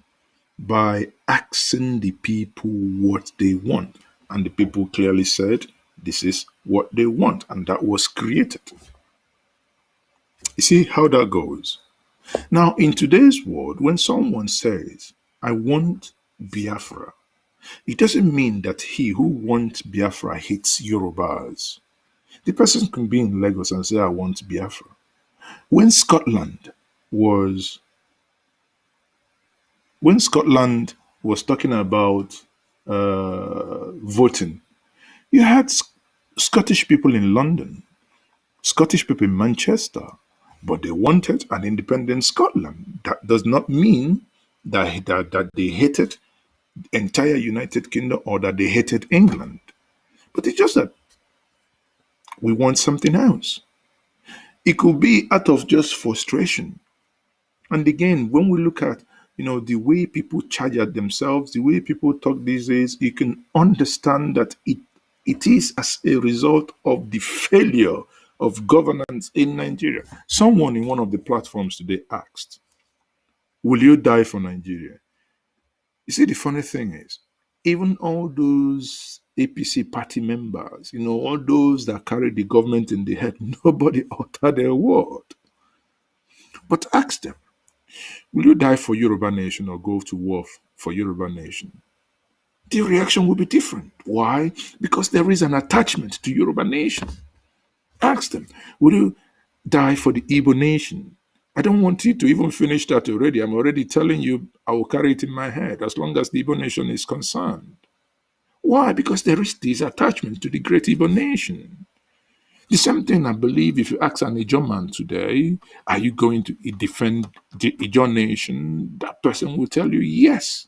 Speaker 1: by asking the people what they want. And the people clearly said, this is what they want. And that was created. You see how that goes? Now, in today's world, when someone says, I want Biafra, it doesn't mean that he who wants Biafra hates Yorubas. The person can be in Lagos and say, I want Biafra. When was Scotland was talking about voting, you had Scottish people in London, Scottish people in Manchester, but they wanted an independent Scotland. That does not mean that they hated the entire United Kingdom or that they hated England. But it's just that we want something else. It could be out of just frustration. And again, when we look at the way people charge at themselves, the way people talk these days, you can understand that it is as a result of the failure of governance in Nigeria. Someone in one of the platforms today asked, will you die for Nigeria? You see, the funny thing is, even all those APC party members, all those that carry the government in the head, nobody uttered a word. But ask them, will you die for Yoruba Nation or go to war for Yoruba Nation? The reaction will be different. Why? Because there is an attachment to Yoruba Nation. Ask them, will you die for the Igbo Nation? I don't want you to even finish that already. I'm already telling you I will carry it in my head as long as the Igbo Nation is concerned. Why? Because there is this attachment to the great Igbo Nation. The same thing, I believe, if you ask an Ijo man today, are you going to defend the Ijo nation? That person will tell you yes.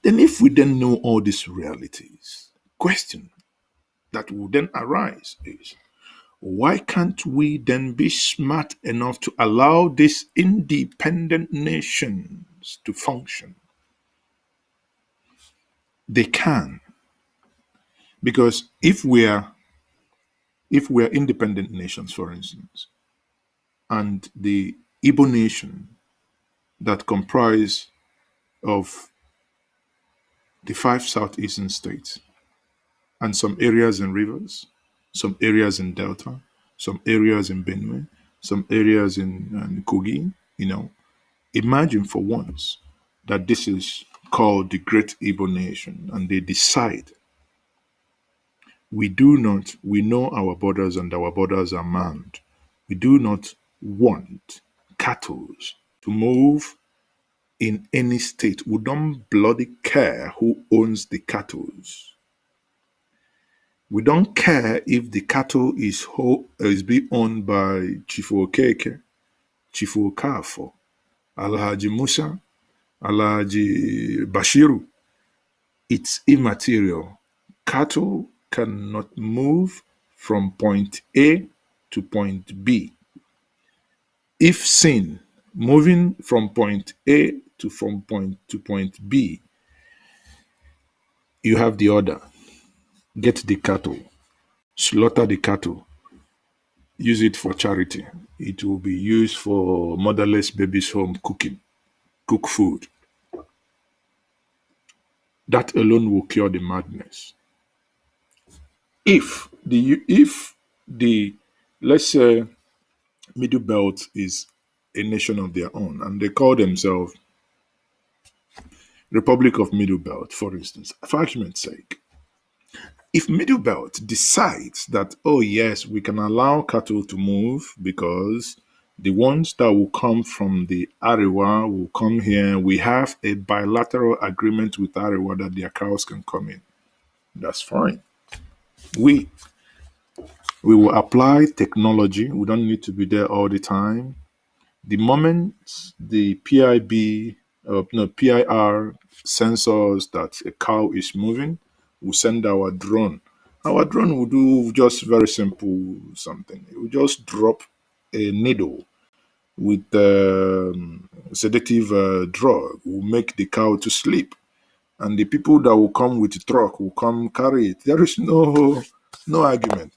Speaker 1: Then if we then know all these realities, question that will then arise is, why can't we then be smart enough to allow these independent nations to function? They can. Because if we are independent nations, for instance, and the Igbo nation that comprise of the 5 southeastern states and some areas in rivers, some areas in Delta, some areas in Benue, some areas in Kogi, imagine for once that this is called the Great Igbo Nation and they decide we know our borders and our borders are manned. We do not want cattle to move in any state. We don't bloody care who owns the cattle. We don't care if the cattle is being owned by Chifu Okeke, Chifu Okafo, Alhaji Musa, Alhaji Bashiru. It's immaterial. Cattle cannot move from point A to point B. If seen moving from point A from point to point B, you have the order. Get the cattle, slaughter the cattle, use it for charity. It will be used for motherless babies' home cooking. cook food. That alone will cure the madness. If the let's say Middle Belt is a nation of their own and they call themselves Republic of Middle Belt, for instance, for argument's sake, if Middle Belt decides that, oh yes, we can allow cattle to move because the ones that will come from the Arewa will come here, we have a bilateral agreement with Arewa that their cows can come in. That's fine. We we will apply technology. We don't need to be there all the time. The moment the PIR sensors that a cow is moving, we send our drone. Our drone will do just very simple something. It will just drop a needle with sedative drug. Will make the cow to sleep, and the people that will come with the truck will come carry it. There is no argument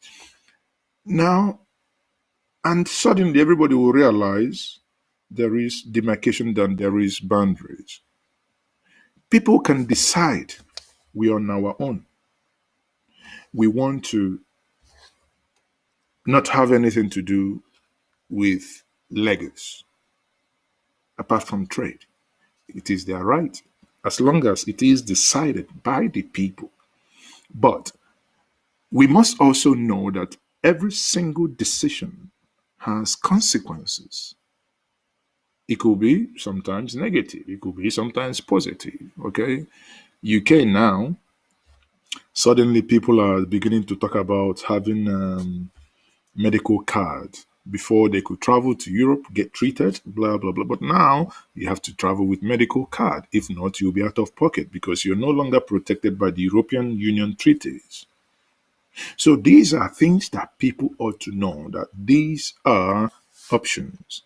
Speaker 1: now, and suddenly everybody will realize there is demarcation than there is boundaries. People can decide we are on our own. We want to not have anything to do with Lagos apart from trade. It is their right as long as it is decided by the people. But we must also know that every single decision has consequences. It could be sometimes negative, it could be sometimes positive. Okay. UK now, suddenly people are beginning to talk about having medical cards before they could travel to Europe, get treated, blah blah blah. But now you have to travel with medical card. If not, you'll be out of pocket because you're no longer protected by the European Union treaties. So these are things that people ought to know that these are options.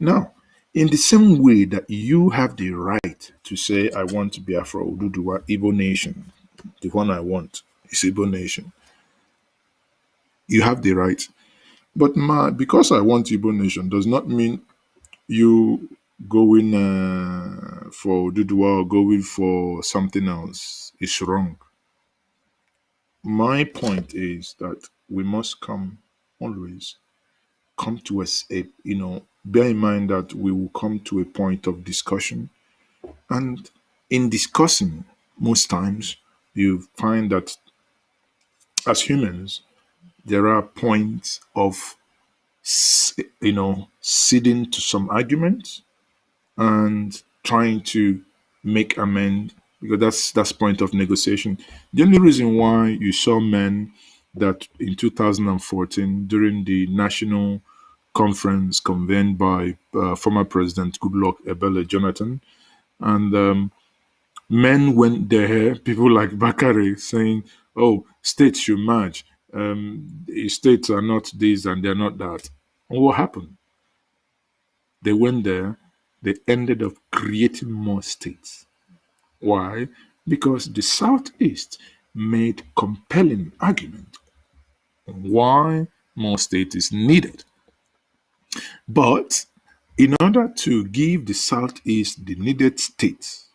Speaker 1: Now, in the same way that you have the right to say, I want to be Afro Oduduwa Igbo nation, the one I want is Igbo nation, you have the right. But because I want Igbo nation does not mean you going for Oduduwa or going for something else is wrong. My point is that we must always come to bear in mind that we will come to a point of discussion. And in discussing, most times you find that as humans, there are points of, ceding to some arguments and trying to make amend because that's point of negotiation. The only reason why you saw men that in 2014 during the national conference convened by former President Goodluck Ebele Jonathan, and men went there, people like Bakari saying, oh, states should merge. States are not this and they're not that. And what happened? They went there, they ended up creating more states. Why? Because the Southeast made compelling argument on why more state is needed. But in order to give the Southeast the needed states,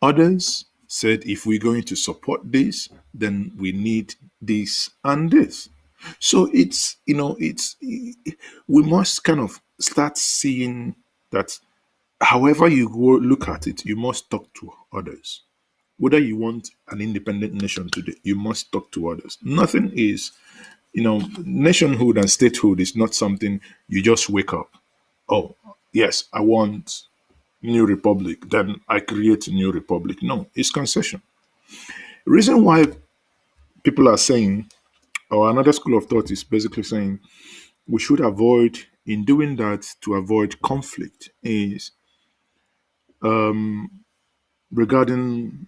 Speaker 1: others said if we're going to support this, then we need this and this. So we must kind of start seeing that however you go look at it, you must talk to others. Whether you want an independent nation today, you must talk to others. Nothing is, nationhood and statehood is not something you just wake up. Oh, yes, I want new republic, then I create a new republic. No, it's concession. The reason why people are saying, or another school of thought is basically saying we should avoid, in doing that to avoid conflict, is regarding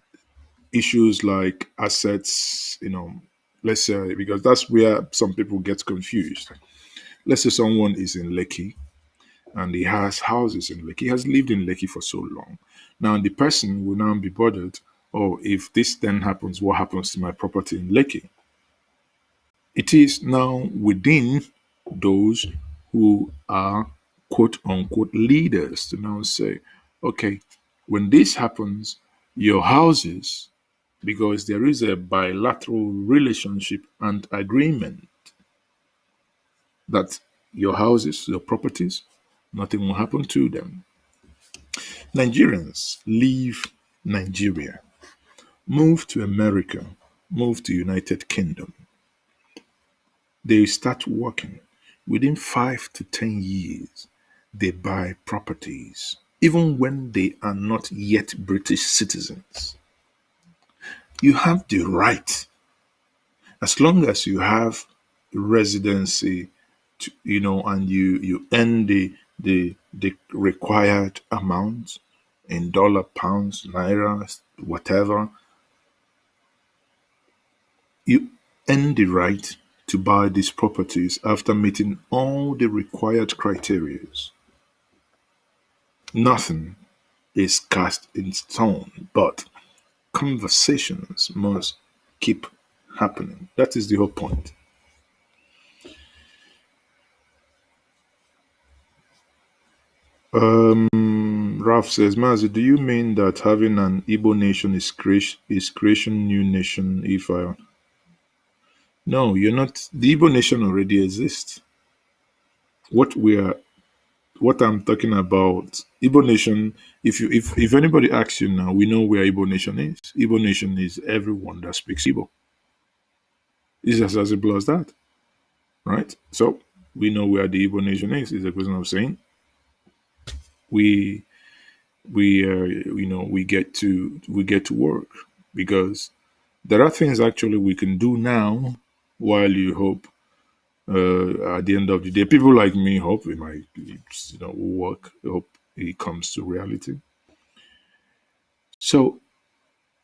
Speaker 1: issues like assets, let's say, because that's where some people get confused. Let's say someone is in Lekki and he has houses in Lekki, he has lived in Lekki for so long. Now the person will now be bothered, oh, if this then happens, what happens to my property in Lekki? It is now within those who are quote unquote leaders to now say, okay, when this happens, your houses, because there is a bilateral relationship and agreement that your houses, your properties, nothing will happen to them. Nigerians leave Nigeria, move to America, move to United Kingdom. They start working. Within 5 to 10 years, they buy properties, even when they are not yet British citizens. You have the right, as long as you have residency, and you earn the required amount in dollar, pounds, naira, whatever, you earn the right to buy these properties after meeting all the required criteria. Nothing is cast in stone, but conversations must keep happening. That is the whole point. Ralph says, Mazi, do you mean that having an Igbo nation is creation new nation if I... No, you're not. The Igbo nation already exists. What we are, what I'm talking about, Igbo nation, if anybody asks you now, we know where Igbo nation is. Igbo nation is everyone that speaks Igbo. It's just as simple as that, right? So we know where the Igbo nation is. It's a question of saying we we get to work, because there are things actually we can do now while you hope, at the end of the day, people like me hope it might, work, hope it comes to reality. So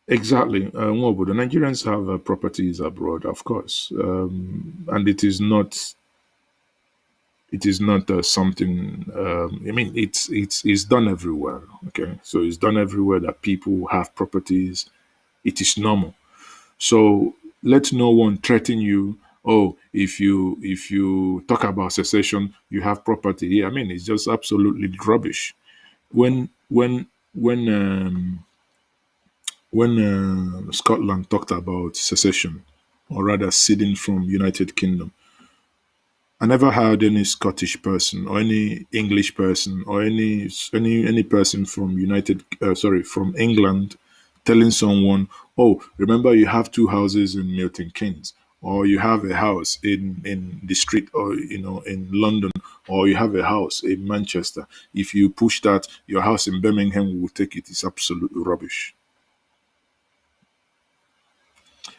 Speaker 1: exactly, the Nigerians have properties abroad, of course, and it is not something. I mean, it's done everywhere. Okay, so it's done everywhere that people have properties. It is normal. So let no one threaten you. Oh, if you talk about secession, you have property here. I mean, it's just absolutely rubbish. When Scotland talked about secession, or rather ceding from United Kingdom, I never heard any Scottish person or any English person or any person from from England telling someone, "Oh, remember you have two houses in Milton Keynes, or you have a house in the street, or in London, or you have a house in Manchester. If you push that, your house in Birmingham will take it." It's absolute rubbish.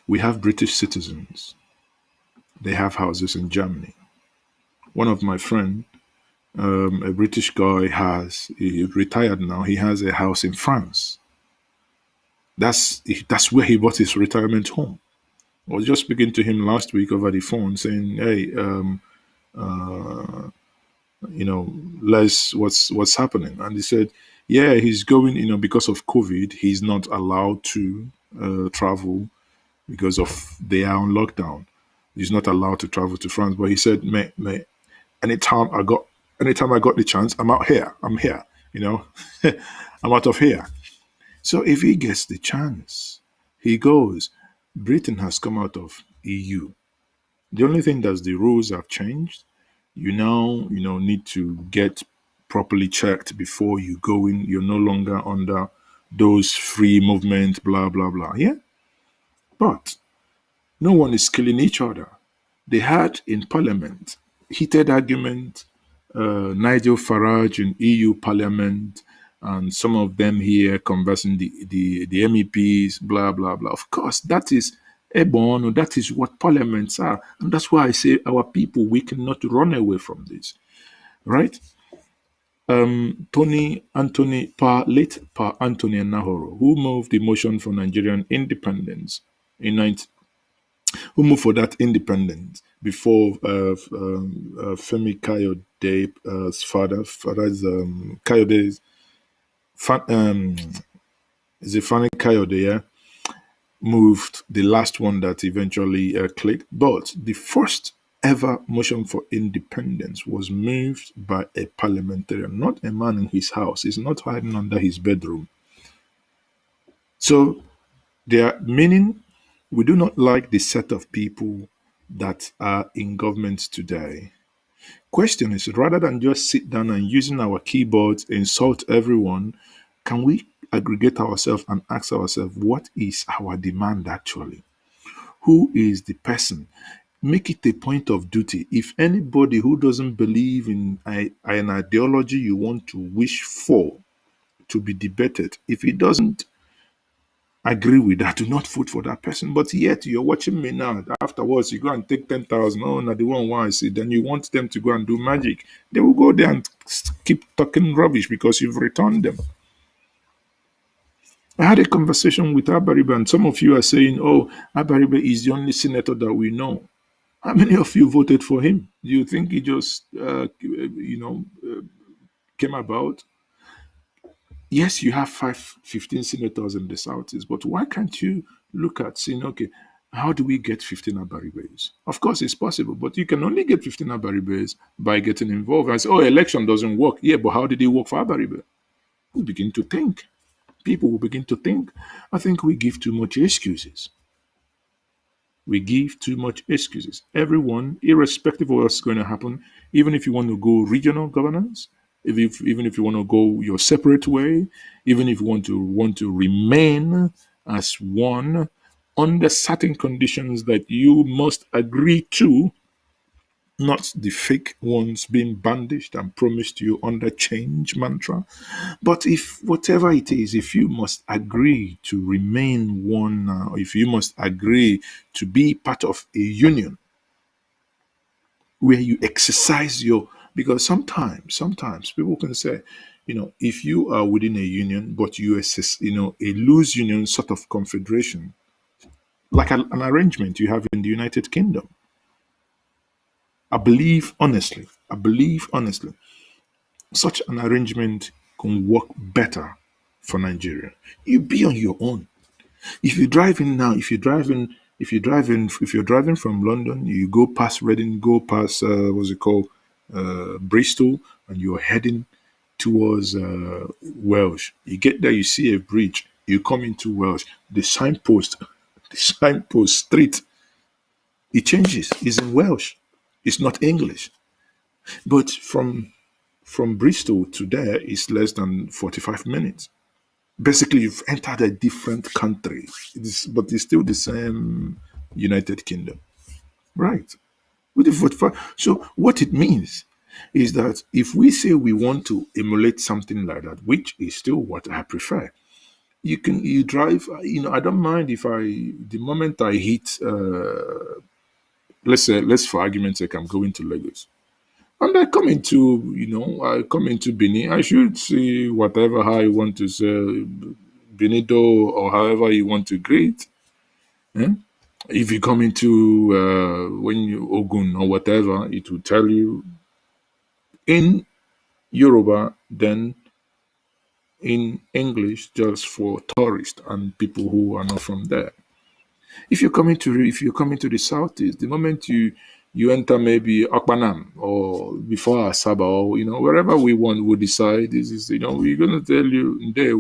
Speaker 1: We have British citizens. They have houses in Germany. One of my friend, a British guy, he's retired now. He has a house in France. That's where he bought his retirement home. I was just speaking to him last week over the phone, saying, "Hey, Les, what's happening?" And he said, "Yeah, he's going. Because of COVID, he's not allowed to travel because of they are on lockdown. He's not allowed to travel to France." But he said, "Mate, anytime I got the chance, I'm out here. I'm here. You know, I'm out of here." So if he gets the chance, he goes. Britain has come out of EU. The only thing that the rules have changed. You now, need to get properly checked before you go in. You're no longer under those free movement, blah blah blah. Yeah, but no one is killing each other. They had in Parliament heated argument. Nigel Farage in EU Parliament, and some of them here conversing the MEPs, blah blah blah. Of course, that is airborne. That is what parliaments are, and that's why I say our people, we cannot run away from this, right? Tony Anthony Pa late Pa Anthony Nahoro, who moved the motion for Nigerian independence in 19, who moved for that independence before Femi Kayode's father's Kayode's is it Fani Kayode, yeah, moved the last one that eventually clicked. But the first ever motion for independence was moved by a parliamentarian, not a man in his house. He's not hiding under his bedroom. So there, meaning we do not like the set of people that are in government today. Question is, rather than just sit down and using our keyboards insult everyone, can we aggregate ourselves and ask ourselves, what is our demand actually? Who is the person? Make it a point of duty. If anybody who doesn't believe in an ideology you want to wish for to be debated, if he doesn't agree with that, do not vote for that person. But yet you're watching me now. Afterwards, you go and take 10,000. Oh, now the one why I see. Then you want them to go and do magic. They will go there and keep talking rubbish because you've returned them. I had a conversation with Abaribe, and some of you are saying, oh, Abaribe is the only senator that we know. How many of you voted for him? Do you think he just, came about? Yes, you have 15 senators in the Southeast, but why can't you look at saying, okay, how do we get 15 Abaribes? Of course, it's possible, but you can only get 15 Abaribes by getting involved. And say, oh, election doesn't work. Yeah, but how did it work for Abaribe? We begin to think. People will begin to think. I think we give too much excuses. We give too much excuses. Everyone, irrespective of what's going to happen, even if you want to go regional governance, even if you want to go your separate way, even if you want to remain as one under certain conditions that you must agree to, not the fake ones being bandaged and promised you under change mantra. But if whatever it is, if you must agree to remain one, if you must agree to be part of a union where you exercise your, because sometimes people can say, if you are within a union, but you assess, a loose union sort of confederation, like an arrangement you have in the United Kingdom. I believe honestly, such an arrangement can work better for Nigeria. You be on your own. If you're driving now, if you're driving from London, you go past Reading, go past what's it called, Bristol, and you're heading towards Welsh. You get there, you see a bridge. You come into Welsh. The signpost street, it changes. It's in Welsh. It's not English. But from Bristol to there is less than 45 minutes. Basically, you've entered a different country, but it's still the same United Kingdom. Right. With the 45. So, what it means is that if we say we want to emulate something like that, which is still what I prefer, you drive, I don't mind if the moment I hit, let's for argument's sake, I'm going to Lagos. And I come into Benin. I should see whatever how you want to say, Benito, or however you want to greet. Eh? If you come into when you Ogun or whatever, it will tell you in Yoruba, then in English, just for tourists and people who are not from there. If you're coming to the southeast, the moment you enter maybe Akpanam or before Asaba, or wherever we decide this is, we're gonna tell you there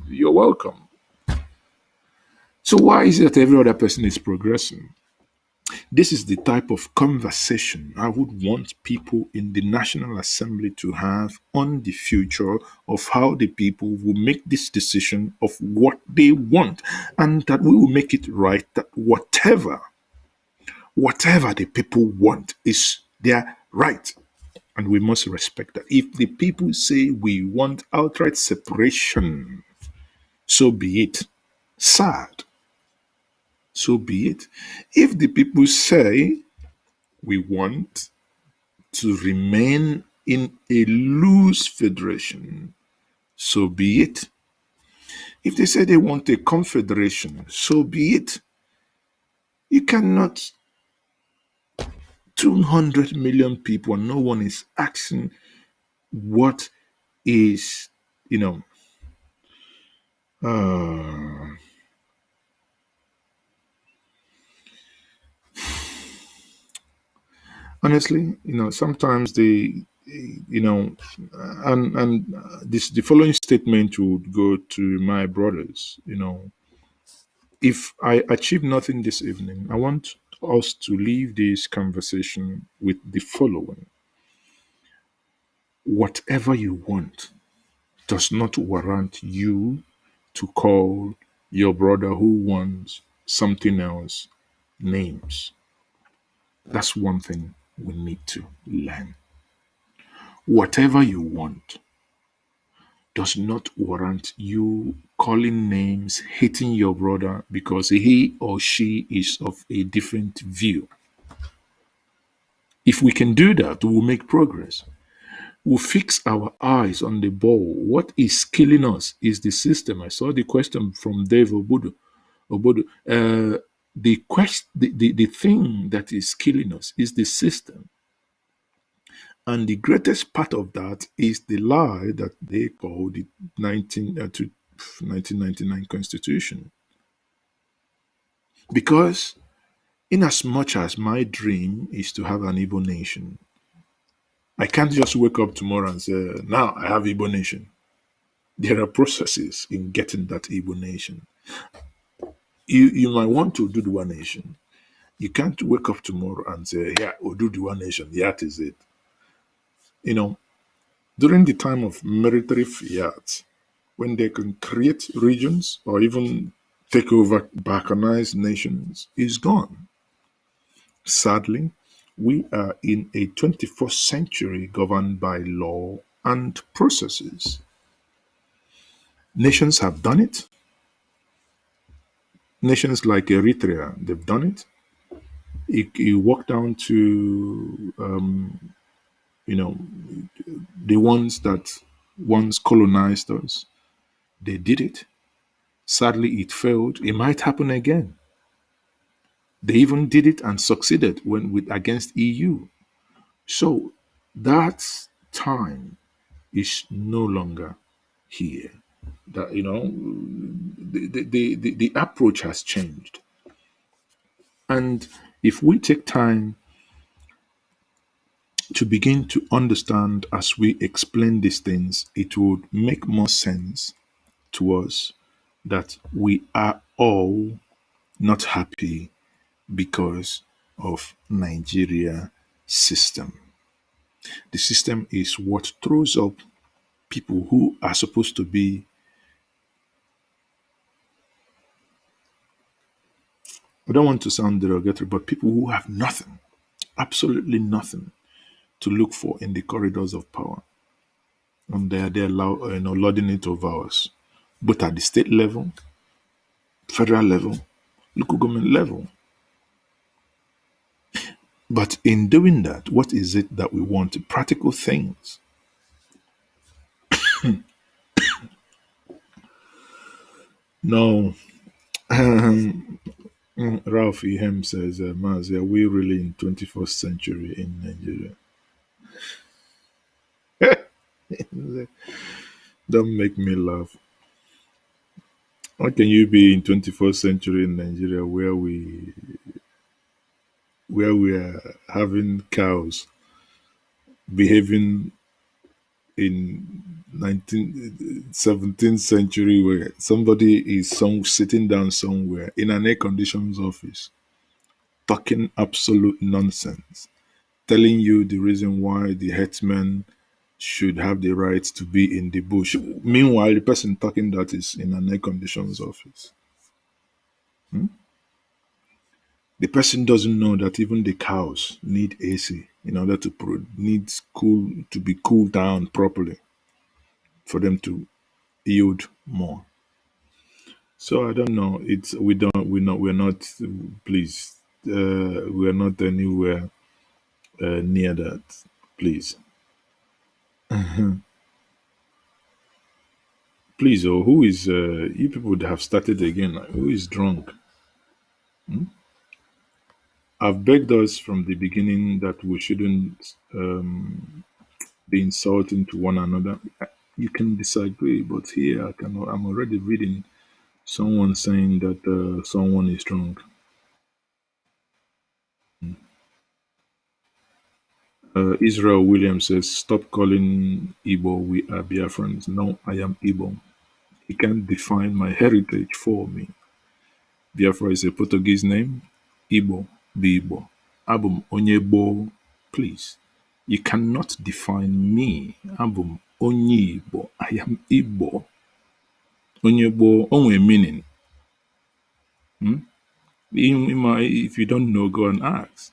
Speaker 1: you're welcome. So why is it that every other person is progressing? This is the type of conversation I would want people in the National Assembly to have on the future of how the people will make this decision of what they want, and that we will make it right that whatever the people want is their right. And we must respect that. If the people say we want outright separation, so be it. Sad, so be it. If the people say we want to remain in a loose federation, so be it. If they say they want a confederation, so be it. You cannot 200 million people and no one is asking what is, you know, Honestly, sometimes you know, and this the following statement would go to my brothers. If I achieve nothing this evening, I want us to leave this conversation with the following: whatever you want does not warrant you to call your brother who wants something else names. That's one thing we need to learn. Whatever you want does not warrant you calling names, hating your brother because he or she is of a different view. If we can do that, we'll make progress. We'll fix our eyes on the ball. What is killing us is the system. I saw the question from Dave Obodo. The thing that is killing us is the system. And the greatest part of that is the lie that they call the 1999 Constitution. Because, in as much as my dream is to have an Igbo nation, I can't just wake up tomorrow and say, now I have Igbo nation. There are processes in getting that Igbo nation. You might want to do the one nation. You can't wake up tomorrow and say, yeah, we'll do the one nation. That is it. You know, during the time of military fiat, when they can create regions or even take over balkanized nations, is gone. Sadly, we are in a 21st century governed by law and processes. Nations have done it. Nations like Eritrea, they've done it. You walk down to, you know, the ones that once colonized us, they did it. Sadly, it failed. It might happen again. They even did it and succeeded when with against EU. So that time is no longer here. That the approach has changed. And if we take time to begin to understand as we explain these things, it would make more sense to us that we are all not happy because of Nigeria system. The system is what throws up people who are supposed to be, I don't want to sound derogatory, but people who have nothing, absolutely nothing to look for in the corridors of power. And they're lording it over us, both at the state level, federal level, local government level. But in doing that, what is it that we want? Practical things. No. Ralph Ehem says, Maz, are we really in 21st century in Nigeria? Don't make me laugh. How can you be in 21st century in Nigeria where we are having cows behaving in 17th century where somebody is sitting down somewhere in an air conditioned office talking absolute nonsense, telling you the reason why the herdsmen should have the right to be in the bush. Meanwhile, the person talking that is in an air conditioned office. The person doesn't know that even the cows need AC in order to needs cool to be cooled down properly for them to yield more. So I don't know. It's we don't we're not please we're not anywhere near that. Please, please. Oh, who is you people would have started again? Who is drunk? I've begged us from the beginning that we shouldn't be insulting to one another. You can disagree, but here I cannot. I'm already reading someone saying that someone is drunk. Israel Williams says, "Stop calling Igbo. We are Biafrans." No, I am Igbo. He can't define my heritage for me. Biafra is a Portuguese name. Igbo, the Igbo. Abum Onyebo. Please, you cannot define me. Abum Onye Igbo. I am Igbo. Onyebo only meaning. If you don't know, go and ask.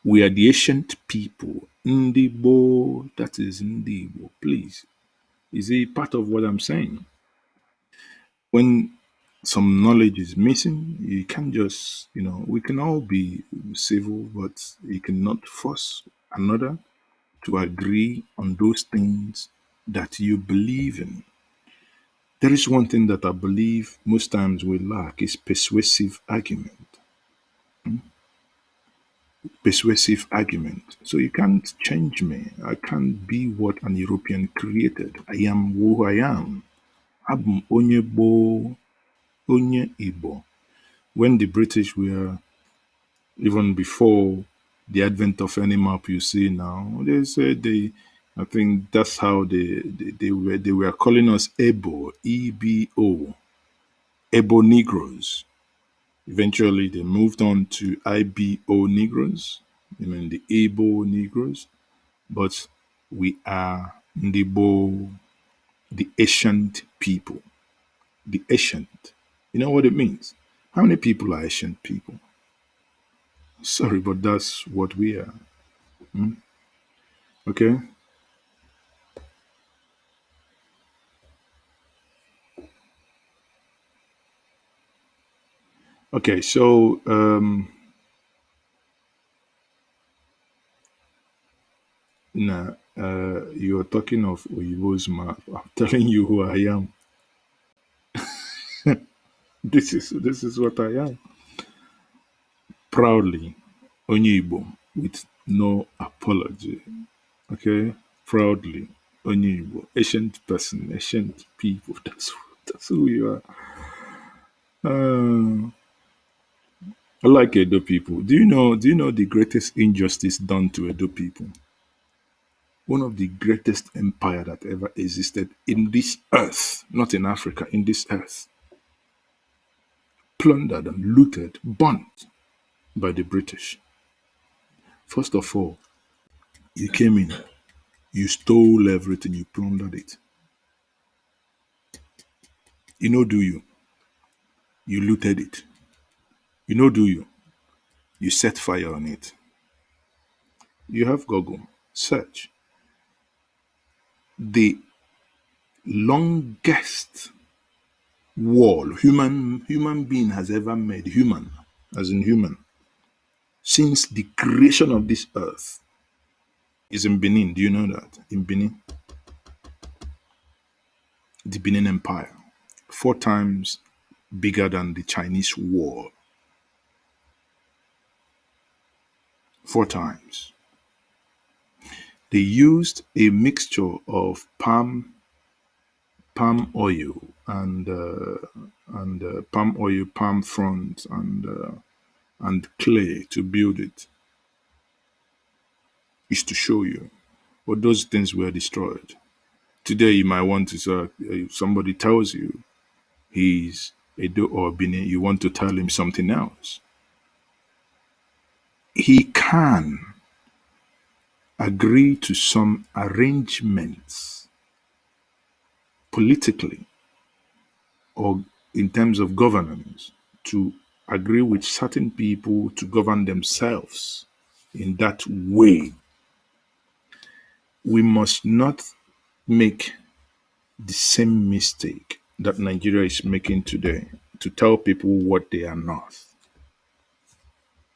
Speaker 1: We are the ancient people. Ndibo, that is Ndibo. Please, is it part of what I'm saying? When some knowledge is missing, you can't just, we can all be civil, but you cannot force another to agree on those things that you believe in. There is one thing that I believe most times we lack is persuasive argument. Persuasive argument. So you can't change me. I can't be what an European created. I am who I am. Abum onye bo, onye Igbo. When the British were, even before the advent of any map you see now, they said I think that's how they were calling us Ebo, EBO, Ebo Negroes. Eventually, they moved on to IBO Negroes, the Ebo Negroes, but we are Ndibo, the ancient people. The ancient. You know what it means? How many people are ancient people? Sorry, but that's what we are. Okay? Okay, so now you're talking of Oyibo's map. I'm telling you who I am. This is what I am. Proudly Onyibo with no apology. Okay? Proudly Onyibo. Ancient person, ancient people. That's who you are. I like Edo people. Do you know the greatest injustice done to Edo people? One of the greatest empire that ever existed in this earth, not in Africa, in this earth, plundered and looted, burnt by the British. First of all, you came in, you stole everything, you plundered it. Do you? You looted it. Do you? You set fire on it. You have Google. Search the longest wall human being has ever made. Human, as in human, since the creation of this earth, is in Benin. Do you know that? In Benin, the Benin Empire, 4 times bigger than the Chinese wall. 4 times. They used a mixture of palm oil and palm oil, palm fronds, and clay to build it. Is to show you, but those things were destroyed. Today, you might want to say, if somebody tells you he's Edo or Bini, you want to tell him something else. He can agree to some arrangements politically or in terms of governance to agree with certain people to govern themselves in that way. We must not make the same mistake that Nigeria is making today to tell people what they are not.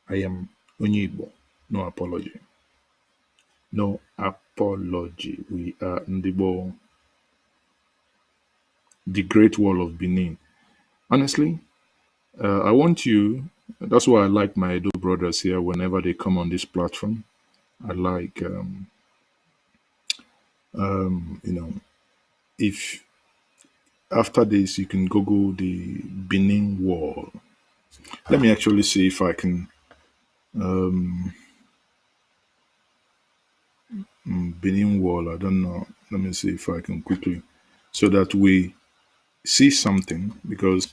Speaker 1: I am Onyibo. No apology. No apology. We are Ndibo, the Great Wall of Benin. Honestly, I want you. That's why I like my Edo brothers here whenever they come on this platform. I like, if after this you can Google the Benin Wall. Let me actually see if I can Benin Wall. I don't know. Let me see if I can quickly, so that we see something, because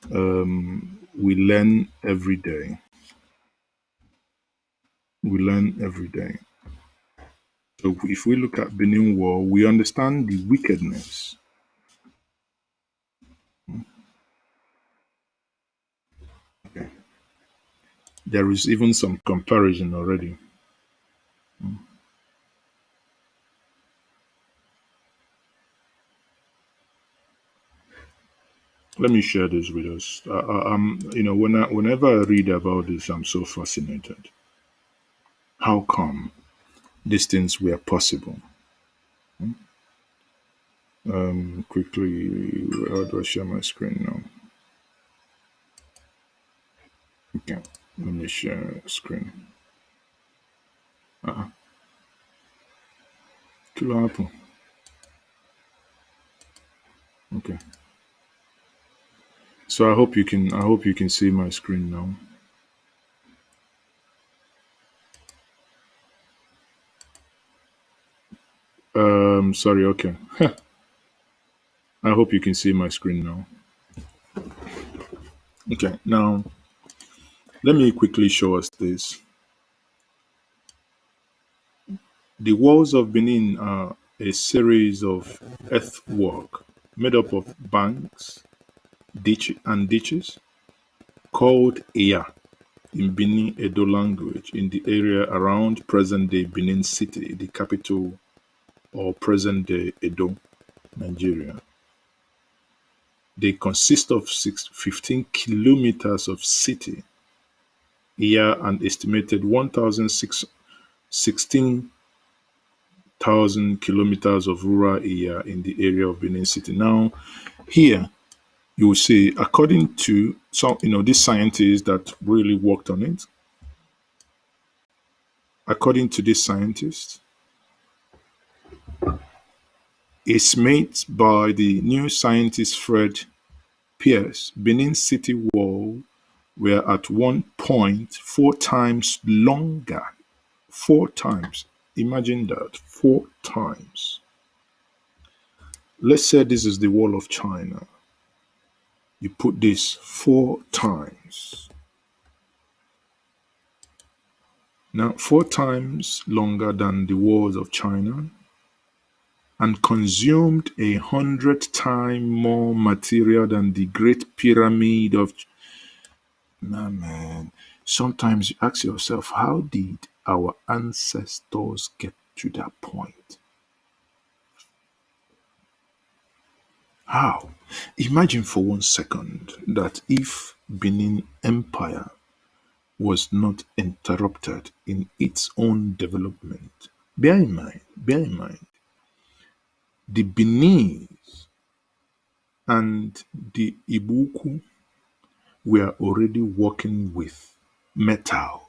Speaker 1: we learn every day. We learn every day. So if we look at Benin Wall, we understand the wickedness. There is even some comparison already. Let me share this with us. Whenever I read about this, I'm so fascinated. How come these things were possible? Quickly, how do I share my screen now? Okay, let me share screen. Uh-uh. Kilo happen. Okay. So I hope you can see my screen now. Sorry. Okay. I hope you can see my screen now. Okay. Now let me quickly show us this. The walls of Benin are a series of earthwork made up of banks, ditches called Eya in Benin Edo language in the area around present-day Benin City, the capital, or present-day Edo, Nigeria. They consist of 15 kilometers of city, Eya, and estimated 16,000 kilometers of rural area in the area of Benin City. Now, here you will see, according to some, these scientists that really worked on it, according to this scientist, it's made by the new scientist Fred Pierce, Benin City wall were at one point 4 times longer. 4 times. Imagine that. 4 times. Let's say this is the wall of China. You put this 4 times. Now, 4 times longer than the walls of China, and consumed 100 times more material than the Great Pyramid of. Nah, man. Sometimes you ask yourself, how did our ancestors get to that point? How? Imagine for 1 second that if Benin Empire was not interrupted in its own development. Bear in mind, the Benin and the Ibuku were already working with metal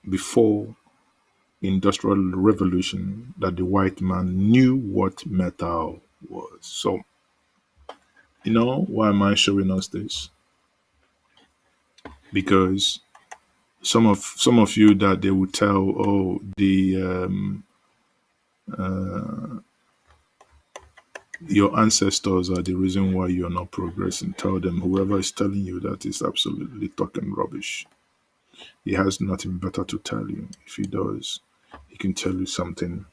Speaker 1: before industrial revolution, that the white man knew what metal was. So, why am I showing us this? Because some of you that they will tell, oh, the your ancestors are the reason why you're not progressing. Tell them whoever is telling you that is absolutely talking rubbish. He has nothing better to tell you. If he does, he can tell you something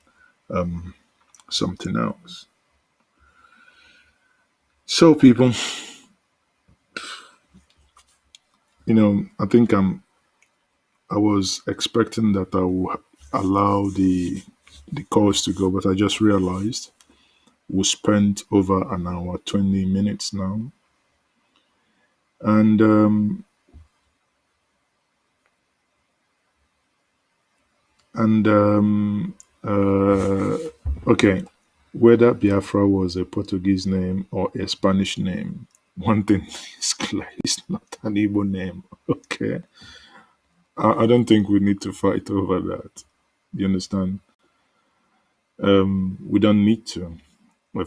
Speaker 1: else. So, people, I think I was expecting that I would allow the calls to go, but I just realized we spent over an hour, 20 minutes now, and and okay, whether Biafra was a Portuguese name or a Spanish name, one thing is clear: it's not an Igbo name. Okay, I don't think we need to fight over that. You understand? We don't need to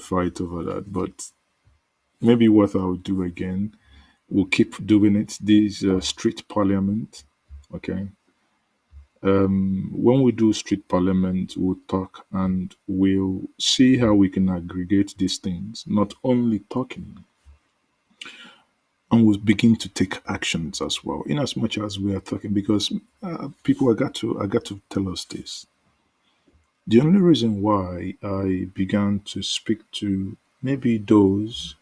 Speaker 1: fight over that, but maybe what I'll do again, we'll keep doing it. This street parliament, okay? When we do street parliament, we'll talk and we'll see how we can aggregate these things, not only talking, and we'll begin to take actions as well, in as much as we are talking. Because people, I got to tell us this. The only reason why I began to speak to maybe those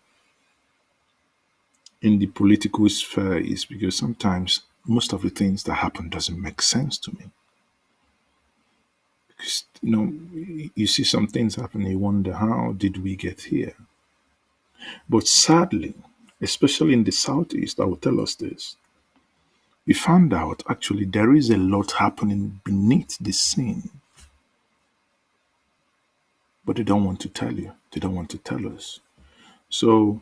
Speaker 1: in the political sphere is because sometimes most of the things that happen doesn't make sense to me. Because, you see some things happen, you wonder how did we get here? But sadly, especially in the southeast, I will tell us this. We found out actually there is a lot happening beneath the scene, but they don't want to tell you. They don't want to tell us. So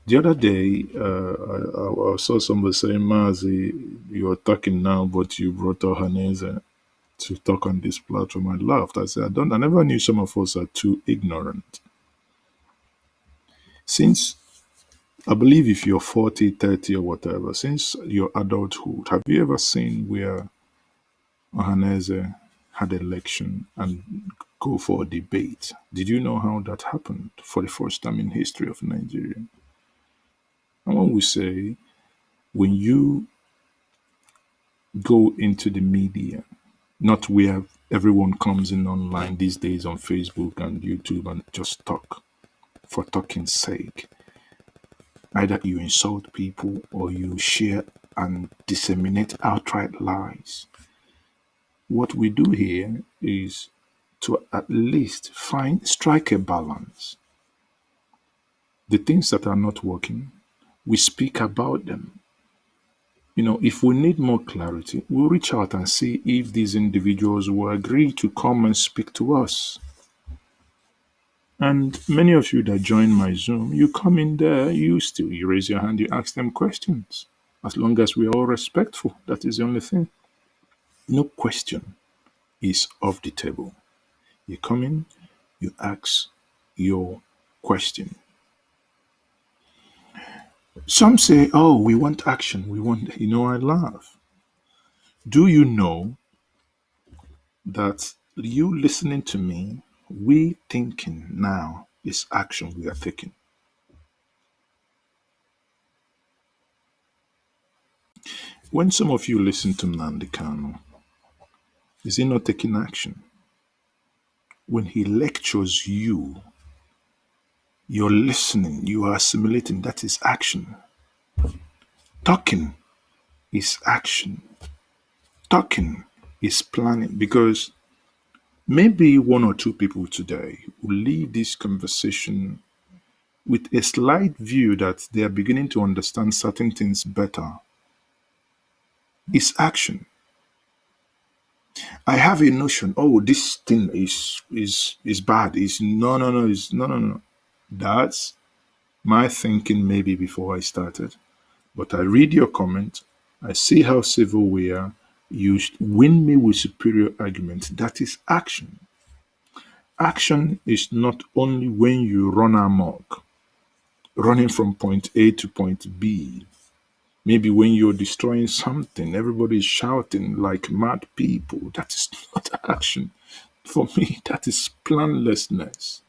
Speaker 1: the other day, I saw somebody saying, Mazi, you're talking now, but you brought Ohaneze to talk on this platform. I laughed. I said, I never knew some of us are too ignorant. Since I believe if you're 40, 30, or whatever, since your adulthood, have you ever seen where Ohaneze had election and go for a debate? Did you know how that happened for the first time in history of Nigeria? And when we say, when you go into the media, not where everyone comes in online these days on Facebook and YouTube and just talk for talking's sake. Either you insult people or you share and disseminate outright lies. What we do here is to at least strike a balance. The things that are not working, we speak about them. If we need more clarity, we'll reach out and see if these individuals will agree to come and speak to us. And many of you that join my Zoom, you come in there, you raise your hand, you ask them questions. As long as we are all respectful, that is the only thing. No question is off the table. You come in, you ask your question. Some say, oh, we want action. I laugh. Do you know that you listening to me, we thinking now is action we are taking? When some of you listen to Nnamdi Kanu, is he not taking action? When he lectures you, you're listening, you are assimilating, that is action. Talking is action. Talking is planning, because maybe one or two people today will leave this conversation with a slight view that they are beginning to understand certain things better. It's action. I have a notion, oh, this thing is bad. It's no. That's my thinking maybe before I started. But I read your comment, I see how civil we are. You win me with superior arguments. That is action. Action is not only when you run amok, running from point A to point B. Maybe when you're destroying something, everybody is shouting like mad people. That is not action. For me, that is planlessness.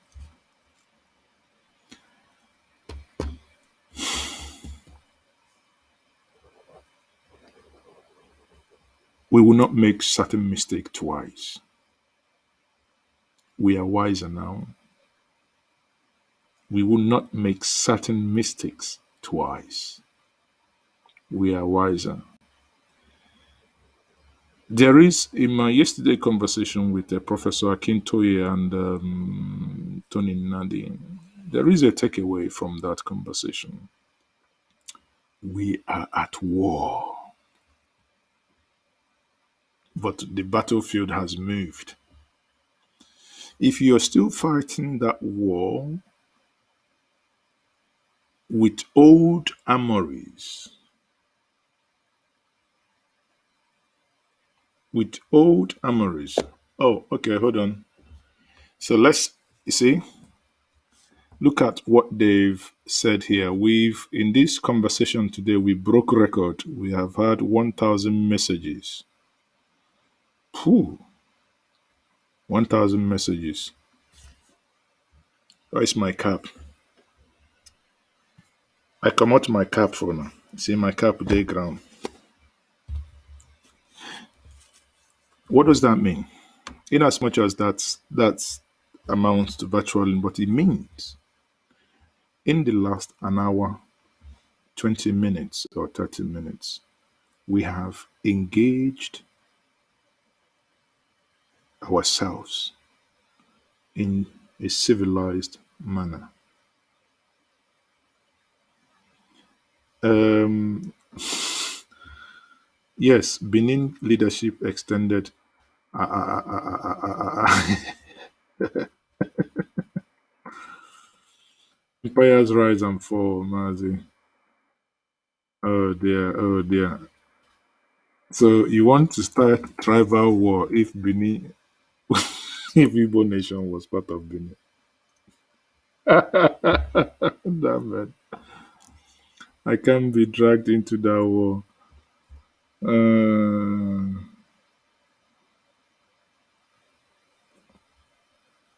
Speaker 1: We will not make certain mistake twice. We are wiser now. We will not make certain mistakes twice. We are wiser. There is, in my yesterday conversation with Professor Akintoye and Tony Nadi, there is a takeaway from that conversation. We are at war, but the battlefield has moved. If you're still fighting that war with old armories, oh, okay, hold on. So you see, look at what they've said here. In this conversation today, we broke record. We have had 1,000 messages. Phew, 1,000 messages. Where's my cap? I come out my cap for now. See my cap day ground. What does that mean? In as much as that's amounts to virtual, but it means in the last an hour, 20 minutes or 30 minutes, we have engaged ourselves in a civilized manner. Um, yes, Benin leadership extended. Empires rise and fall, Mazi. Oh dear, oh dear. So you want to start tribal war if Benin, if Igbo nation was part of Benin? Damn it. I can't be dragged into that war. Uh,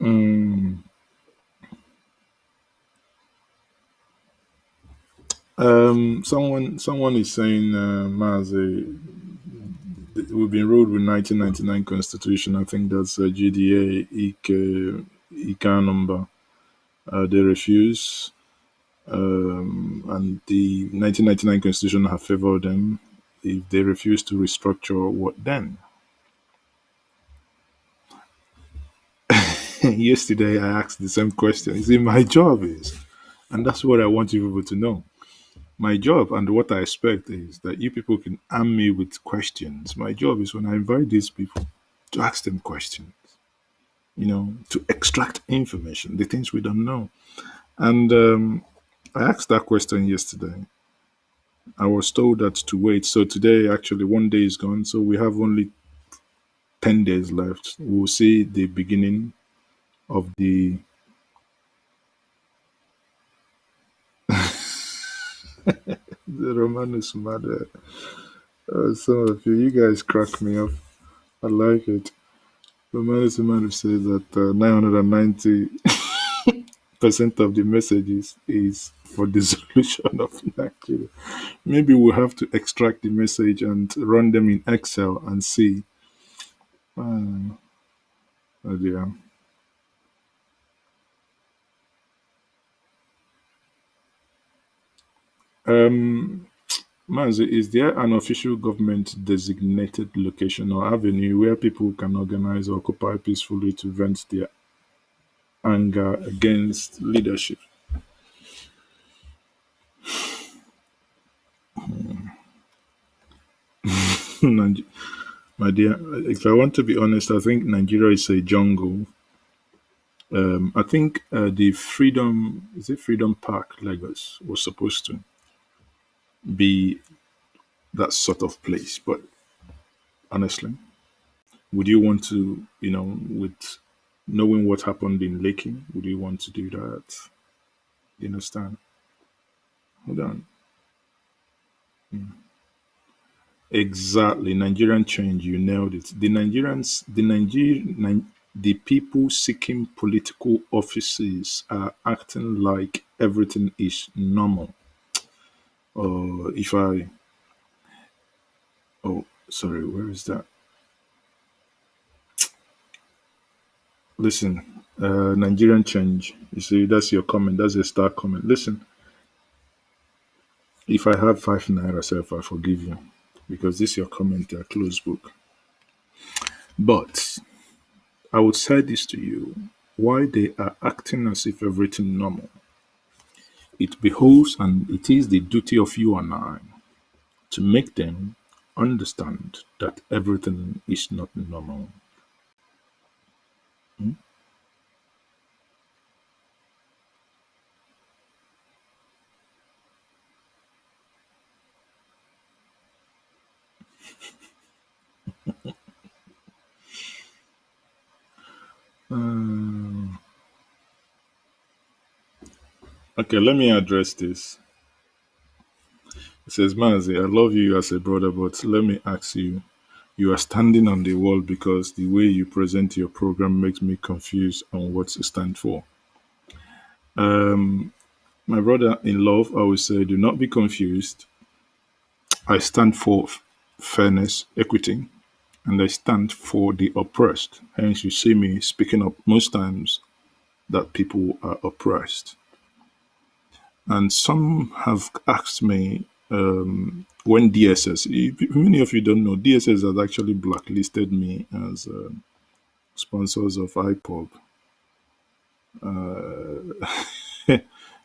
Speaker 1: mm, someone is saying, Mazi, we've been ruled with 1999 constitution. I think that's GDA, ICA number. They refuse, and the 1999 constitution have favored them. If they refuse to restructure, what then? Yesterday, I asked the same question. You see, my job is, and that's what I want you people to know. My job and what I expect is that you people can arm me with questions. My job is when I invite these people to ask them questions, to extract information, the things we don't know. And I asked that question yesterday. I was told that to wait. So today, actually, one day is gone. So we have only 10 days left. We'll see the beginning of the Romanus matter. Some of you guys crack me up. I like it. Romanus matter says that 990% of the messages is for dissolution of Nigeria. Maybe we'll have to extract the message and run them in Excel and see. Uh, oh dear. Um, Manzi, is there an official government designated location or avenue where people can organize or occupy peacefully to vent their anger against leadership? Nige- My dear, if I want to be honest, I think Nigeria is a jungle. I think the Freedom, is it Freedom Park, Lagos, was supposed to be that sort of place. But honestly, would you want to, with knowing what happened in Lekki, would you want to do that? You understand? Hold on. Exactly. Nigerian change, you nailed it. The people seeking political offices are acting like everything is normal. Or if I, oh, sorry, where is that? Listen, Nigerian change. You see, that's your comment. That's a star comment. Listen, if I have 5 naira self, I forgive you because this your comment, a closed book. But I would say this to you: why they are acting as if everything normal. It behoves and it is the duty of you and I to make them understand that everything is not normal. Hmm? Okay, let me address this. It says, Mazi, I love you as a brother, but let me ask you, You are standing on the wall because the way you present your program makes me confused on what to stand for. Um, my brother in love, I would say, do not be confused. I stand for fairness, equity, and I stand for the oppressed. Hence, you see me speaking up most times that people are oppressed. And some have asked me when DSS, if many of you don't know, DSS has actually blacklisted me as sponsors of IPOB.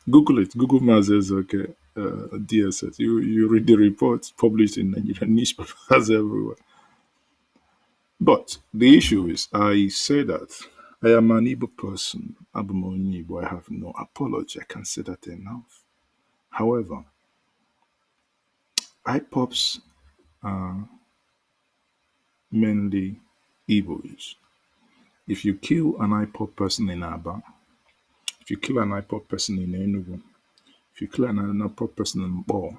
Speaker 1: Google it. Google Maps says, okay, DSS. You read the reports published in Nigerian newspapers everywhere. But the issue is, I say that I am an Igbo person. I'm Igbo. I have no apology. I can say that enough. However, IPOPs are mainly Igbos. If you kill an IPOP person in Aba, if you kill an IPOP person in Enugu, if you kill an IPOP person in Bo,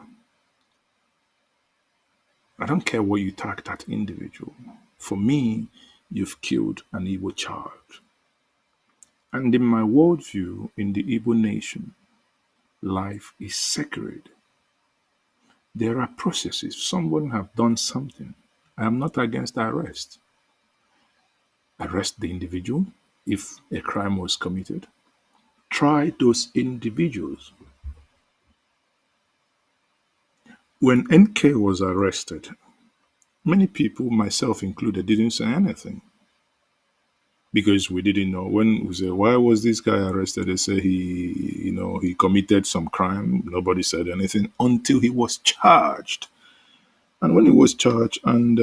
Speaker 1: I don't care what you tag that individual. For me, you've killed an Igbo child. And in my worldview, in the Igbo nation, life is sacred. There are processes. Someone have done something. I am not against arrest. Arrest the individual if a crime was committed. Try those individuals. When NK was arrested, many people, myself included, didn't say anything because we didn't know. When we say, why was this guy arrested? They say he committed some crime. Nobody said anything until he was charged. And when he was charged, and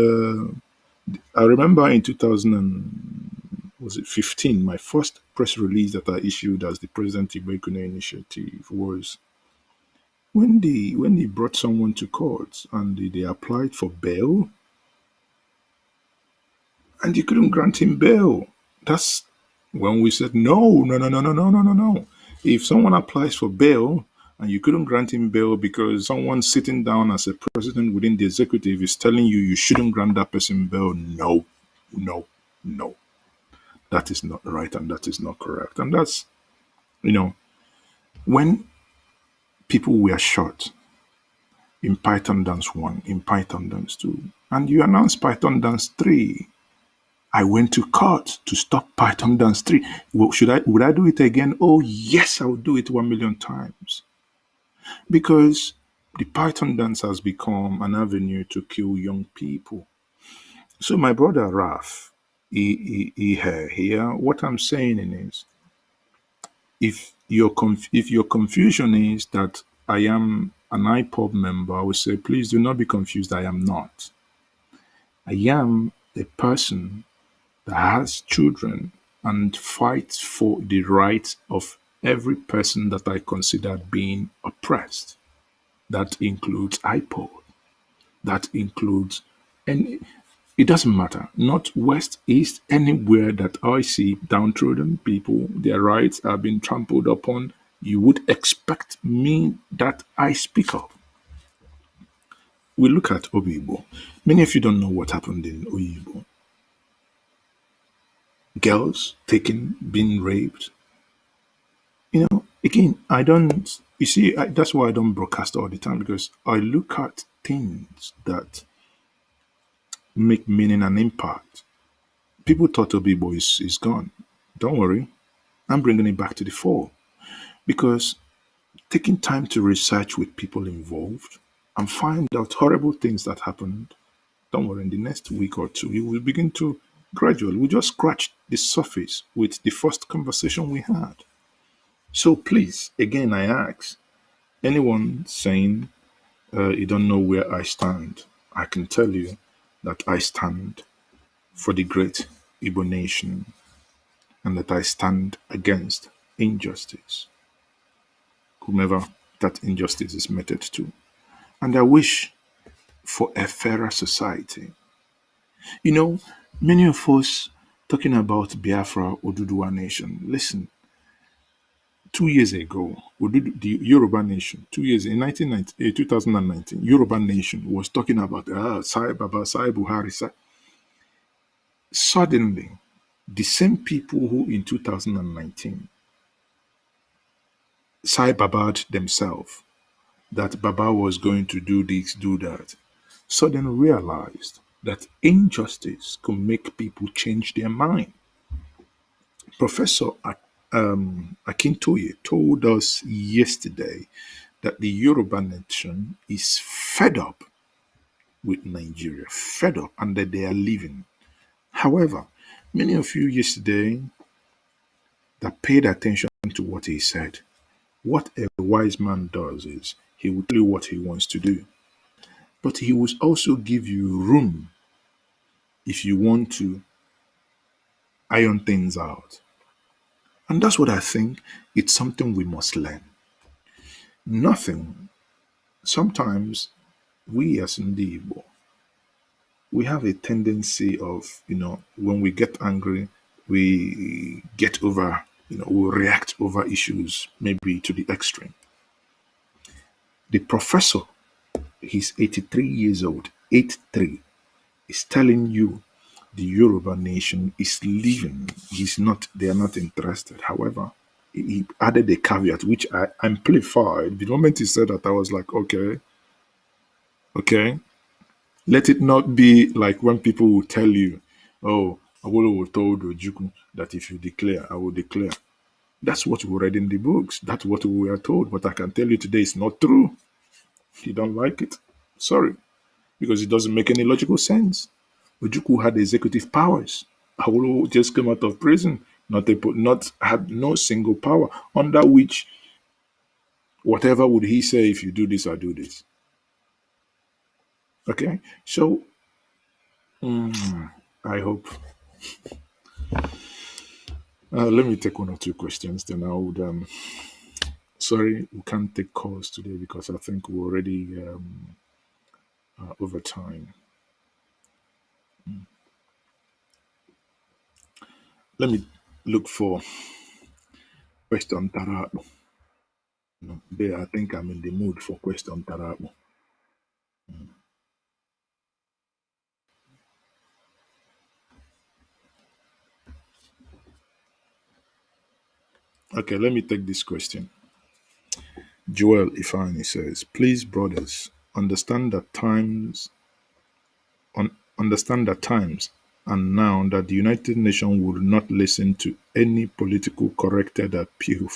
Speaker 1: I remember in 2015, my first press release that I issued as the President Ibekune Initiative was when he brought someone to court and they applied for bail and you couldn't grant him bail. That's when we said no, no, no, no, no, no, no, no, no. If someone applies for bail and you couldn't grant him bail because someone sitting down as a president within the executive is telling you you shouldn't grant that person bail, no, no, no. That is not right and that is not correct. And that's, when people were shot in Python Dance 1, in Python Dance 2, and you announced Python Dance 3, I went to court to stop Python Dance 3. Would I do it again? Oh, yes, I would do it 1 million times. Because the Python dance has become an avenue to kill young people. So my brother Raf, here, what I'm saying is, if your confusion is that I am an IPOB member, I would say, please do not be confused. I am not. I am a person that has children and fights for the rights of every person that I consider being oppressed. That includes IPOB. That includes any. It doesn't matter. North, west, east, anywhere that I see downtrodden people, their rights are being trampled upon, you would expect me that I speak up. We look at Obibo. Many of you don't know what happened in Oyibo. Girls taken, being raped. Again, I don't, you see, that's why I don't broadcast all the time because I look at things that make meaning and impact. People thought Obibo is gone. Don't worry, I'm bringing it back to the fore because taking time to research with people involved and find out horrible things that happened. Don't worry, in the next week or two, you will begin to gradually, we just scratch the surface with the first conversation we had. So please, again, I ask anyone saying you don't know where I stand, I can tell you that I stand for the great Igbo nation and that I stand against injustice, whomever that injustice is meted to. And I wish for a fairer society. You know, many of us talking about Biafra Oduduwa nation. Listen, 2 years ago, the Yoruba nation, 2 years in 2019, Yoruba nation was talking about Sai Baba, Sai Buhari. Suddenly, the same people who in 2019 cyberbad themselves that Baba was going to do this, do that, suddenly realized that injustice could make people change their mind. Professor Akintoye told us yesterday that the Yoruba nation is fed up with Nigeria, fed up, and that they are leaving. However, many of you yesterday that paid attention to what he said, what a wise man does is he will tell you what he wants to do, but he will also give you room if you want to iron things out. And that's what I think it's something we must learn. Nothing, sometimes we as Ndibo, we have a tendency of, when we get angry, we get over, we react over issues maybe to the extreme. The professor, he's 83 years old, 83, is telling you the Yoruba nation is leaving. They are not interested. However, he added a caveat which I amplified. The moment he said that, I was like, okay, okay. Let it not be like when people will tell you, oh, Awolowo told Ojukwu that if you declare, I will declare. That's what we read in the books. That's what we are told. But I can tell you today it's not true. You don't like it. Sorry. Because it doesn't make any logical sense. Ojukwu had executive powers. Awolowo just came out of prison, not had no single power under which whatever would he say, if you do this, I do this. Okay, so I hope. Let me take one or two questions. Then I would. Sorry, we can't take calls today because I think we're already over time. Let me look for question Tarabo. There, I think I'm in the mood for question Tarabo. Okay, let me take this question. Joel Ifani says, "Please, brothers, understand that times and now that the United Nations will not listen to any political corrected appeal."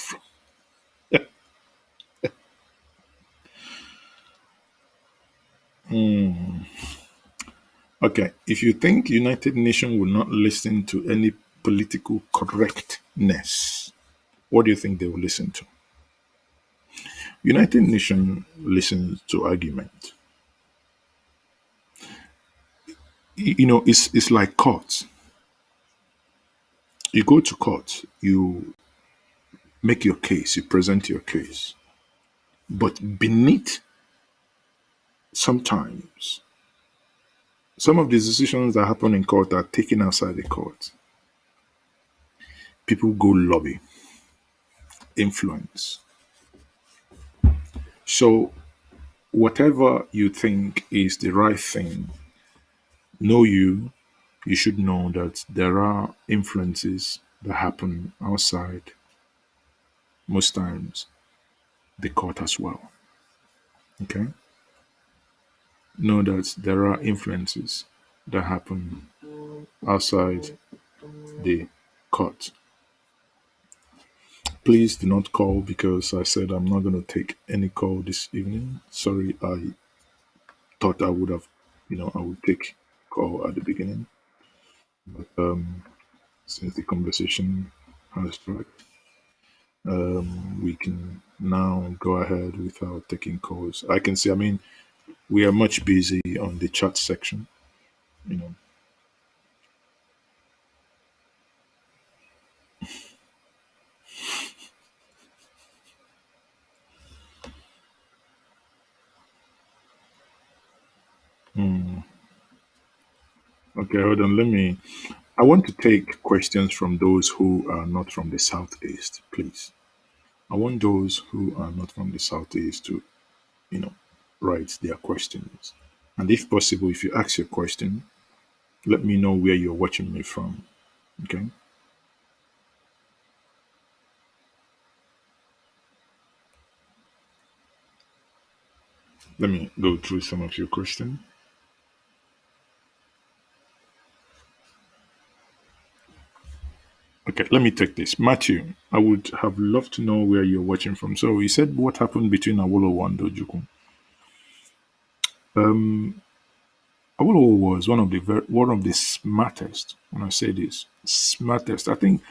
Speaker 1: Okay, if you think United Nations will not listen to any political correctness, what do you think they will listen to? United Nations listens to argument. It's like court. You go to court, you make your case, you present your case. But beneath, sometimes, some of the decisions that happen in court are taken outside the court. People go lobby, influence. So, whatever you think is the right thing, know you should know that there are influences that happen outside, most times, the court as well. Okay? Know that there are influences that happen outside the court. Please do not call because I said I'm not going to take any call this evening. Sorry, I thought I would have, I would take call at the beginning. But since the conversation has started, we can now go ahead without taking calls. I can see, we are much busy on the chat section, you know. Okay, hold on. I want to take questions from those who are not from the Southeast, please. I want those who are not from the Southeast to, you know, write their questions. And if possible, if you ask your question, let me know where you're watching me from. Okay. Let me go through some of your questions. Okay, let me take this. Matthew, I would have loved to know where you're watching from. So you said what happened between Awolowo and Ojukwu. Um, Awolowo was one of the smartest. When I say this, smartest. I think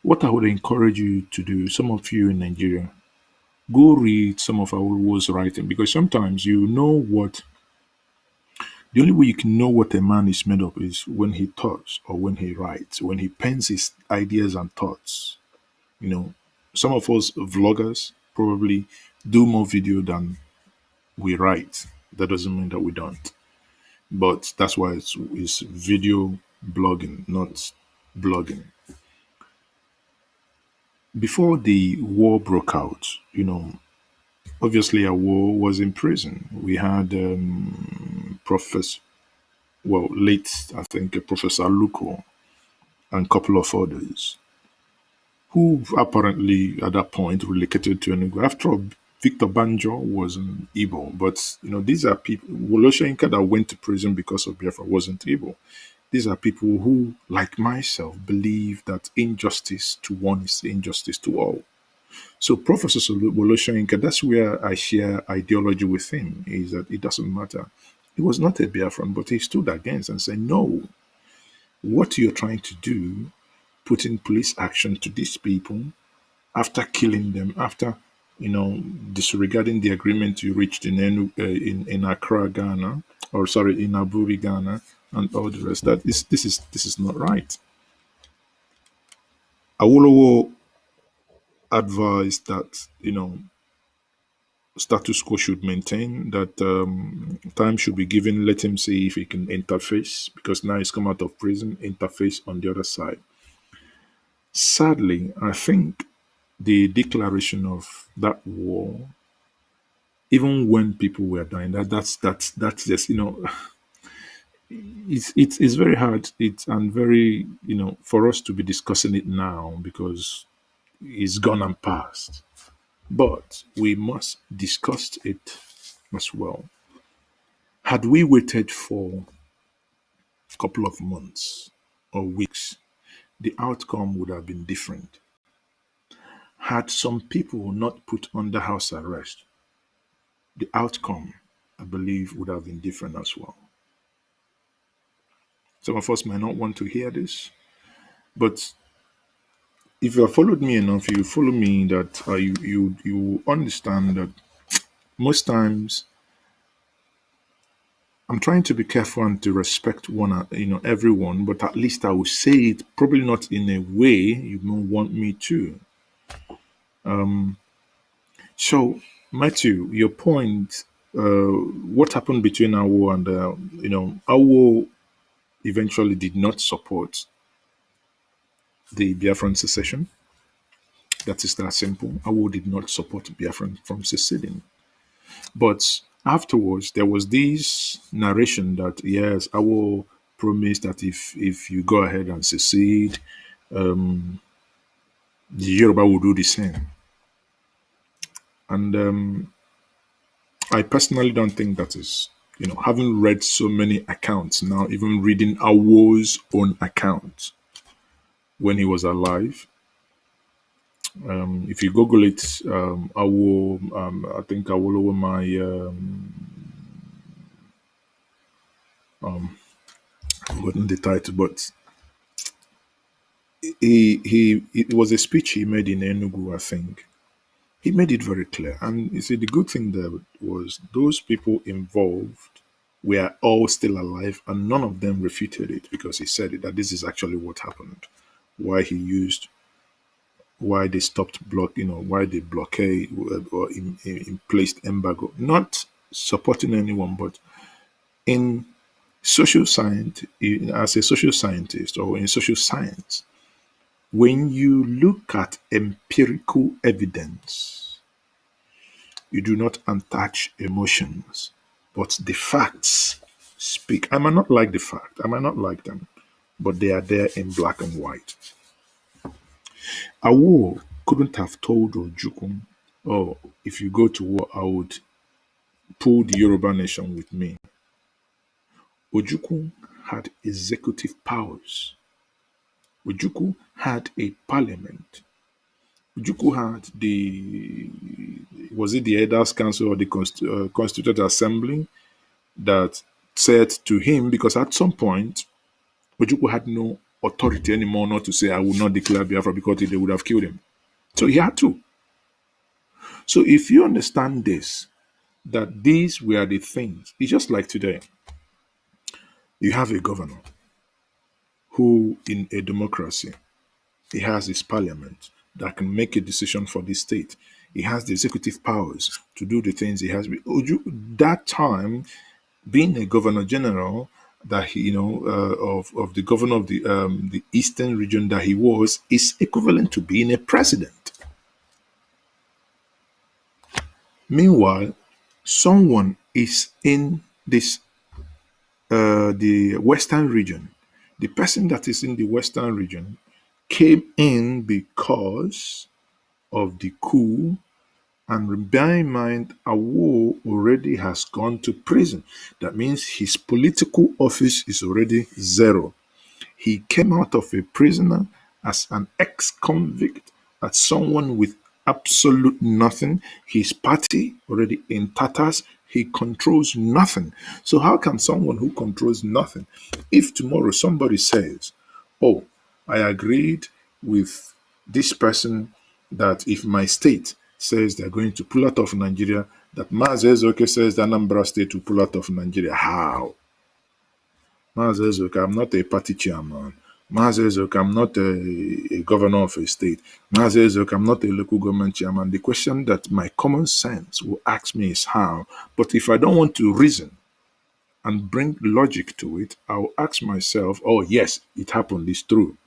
Speaker 1: what I would encourage you to do, some of you in Nigeria, go read some of Awolowo's writing, because sometimes you know what. The only way you can know what a man is made of is when he talks or when he writes, when he pens his ideas and thoughts. You know, some of us vloggers probably do more video than we write. That doesn't mean that we don't. But that's why it's video blogging, not blogging. Before the war broke out, obviously a war was in prison. We had Professor, well, late, I think, Professor Luko and a couple of others who apparently at that point relocated to Enugu. After all, Victor Banjo was an Igbo, but these are people. Woloshenka that went to prison because of Biafra wasn't Igbo. These are people who, like myself, believe that injustice to one is injustice to all. So Professor Woloshenka, that's where I share ideology with him, is that it doesn't matter. He was not a Biafran, but he stood against and said, no, what you're trying to do, putting police action to these people, after killing them, after disregarding the agreement you reached in Accra, Ghana, or sorry, in Aburi, Ghana, and all the rest. This is not right. Awolowo advised that status quo should maintain, that time should be given. Let him see if he can interface, because now he's come out of prison. Interface on the other side. Sadly, I think the declaration of that war, even when people were dying, that's just it's very hard, and very for us to be discussing it now, because it's gone and past, but we must discuss it as well. Had we waited for a couple of months or weeks, the outcome would have been different. Had some people not put under house arrest, the outcome, I believe, would have been different as well. Some of us might not want to hear this, but if you have followed me enough, you follow me that you understand that most times I'm trying to be careful and to respect everyone, but at least I will say it probably not in a way you don't want me to. So, Matthew, your point, what happened between Awo and Awo eventually did not support the Biafran secession. That is that simple. Awo did not support Biafran from seceding. But afterwards, there was this narration that yes, Awo promised that if you go ahead and secede, the Yoruba will do the same. And I personally don't think that is, having read so many accounts now, even reading Awo's own account when he was alive. If you Google it, Awo, I think Awolowo, I've forgotten the title, but it was a speech he made in Enugu, I think. He made it very clear. And you see, the good thing there was those people involved were all still alive, and none of them refuted it, because he said it, that this is actually what happened. Why he used, why they stopped why they blockade or in placed embargo. Not supporting anyone, but in social science, as a social scientist or in social science, when you look at empirical evidence, you do not attach emotions, but the facts. speak. I might not like the fact, I might not like them, but they are there in black and white. Awo couldn't have told Ojukwu, oh, if you go to war, I would pull the Yoruba nation with me. Ojukwu had executive powers. Ojukwu had a parliament. Ojukwu had was it the Elders Council or the Constituent Assembly that said to him, because at some point, Ojukwu had no authority anymore not to say, I will not declare Biafra because they would have killed him. So he had to. So if you understand this, that these were the things, it's just like today. You have a governor who, in a democracy, he has his parliament that can make a decision for the state. He has the executive powers to do the things he has. That time, being a governor general, that he, of the governor of the eastern region that he was, is equivalent to being a president. Meanwhile, someone is in this the western region. The person that is in the western region came in because of the coup, and bear in mind, Awo already has gone to prison. That means his political office is already zero. He came out of a prisoner as an ex-convict, as someone with absolute nothing. His party already in tatters. He controls nothing. So how can someone who controls nothing, if tomorrow somebody says, oh, I agreed with this person that if my state says they're going to pull out of Nigeria, that Mazezoke says that Anambra state will pull out of Nigeria. How? Mazezoke, I'm not a party chairman. Mazezoke, I'm not a governor of a state. Mazezoke, I'm not a local government chairman. The question that my common sense will ask me is how. But if I don't want to reason and bring logic to it, I'll ask myself, oh, yes, it happened. It's true.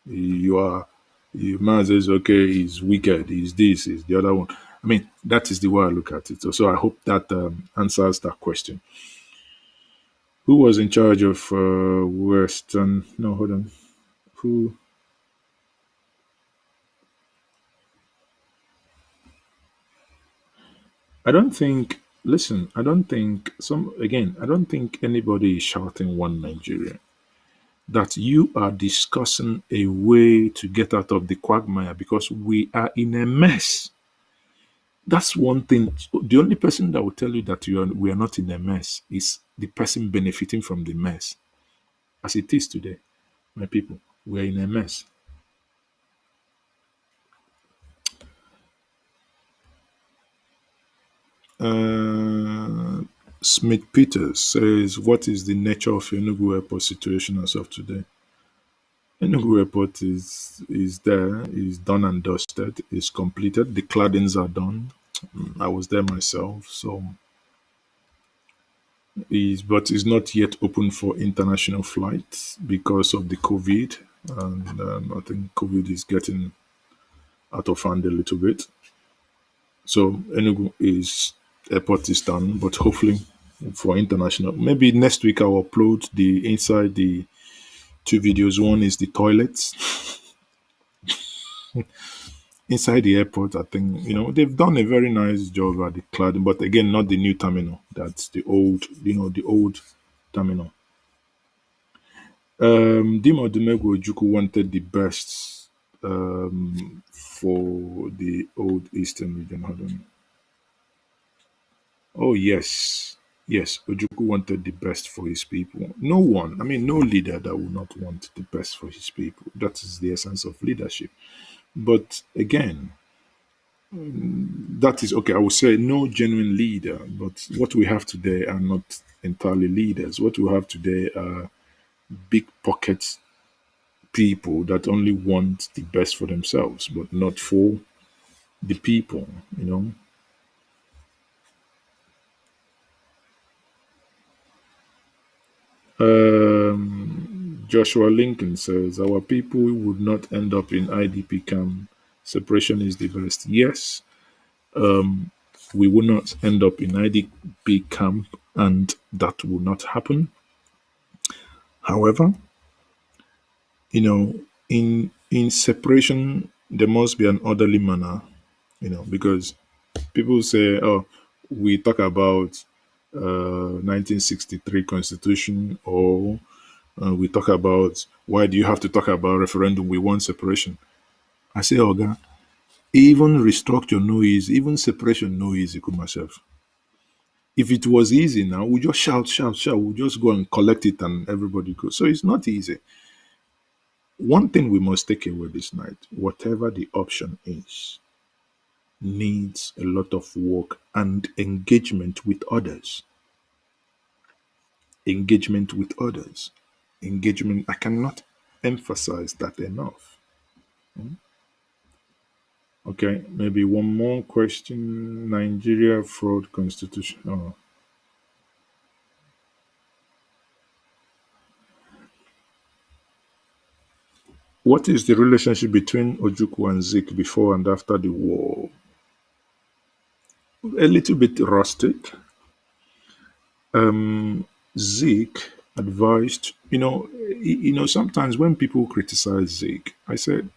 Speaker 1: You are, man says, okay, he's wicked, he's this, he's the other one. I mean, that is the way I look at it. So I hope that answers that question. Who was in charge of Western? No, hold on. Who? I don't think. Listen, I don't think I don't think anybody is shouting one Nigeria. That you are discussing a way to get out of the quagmire because we are in a mess. That's one thing. The only person that will tell you that we are not in a mess is the person benefiting from the mess. As it is today, my people, we are in a mess. Uh, Smith Peters says, what is the nature of Enugu Airport situation as of today? Enugu Airport is there, is done and dusted, is completed. The claddings are done. I was there myself, so is but is not yet open for international flights because of the COVID, and I think COVID is getting out of hand a little bit. So Enugu is airport is done, but hopefully for international, maybe next week I'll upload the inside the two videos. One is the toilets inside the airport. I think they've done a very nice job at the cladding, but again, not the new terminal. That's the old, the old terminal. Dimo Dumego Ojukwu wanted the best for the old Eastern region. Hold on. Oh, yes. Yes, Ojukwu wanted the best for his people. No one, I mean, no leader that would not want the best for his people. That is the essence of leadership. But again, that is okay. I would say no genuine leader, but what we have today are not entirely leaders. What we have today are big pockets people that only want the best for themselves, but not for the people. Joshua Lincoln says, our people would not end up in IDP camp. Separation is the best. Yes, we will not end up in IDP camp, and that will not happen. However, in separation there must be an orderly manner, because people say, oh, we talk about 1963 constitution, or we talk about, why do you have to talk about referendum, we want separation. I say, Oga, even restructure no easy, even separation no easy, to myself. If it was easy now, we just shout, shout, shout, we just go and collect it and everybody goes. So it's not easy. One thing we must take away this night, whatever the option is, needs a lot of work and engagement with others. Engagement with others. Engagement, I cannot emphasize that enough. Okay, maybe one more question. Nigeria fraud constitution. Oh. What is the relationship between Ojukwu and Zik before and after the war? A little bit rustic. Zik advised, sometimes when people criticize Zik, I said,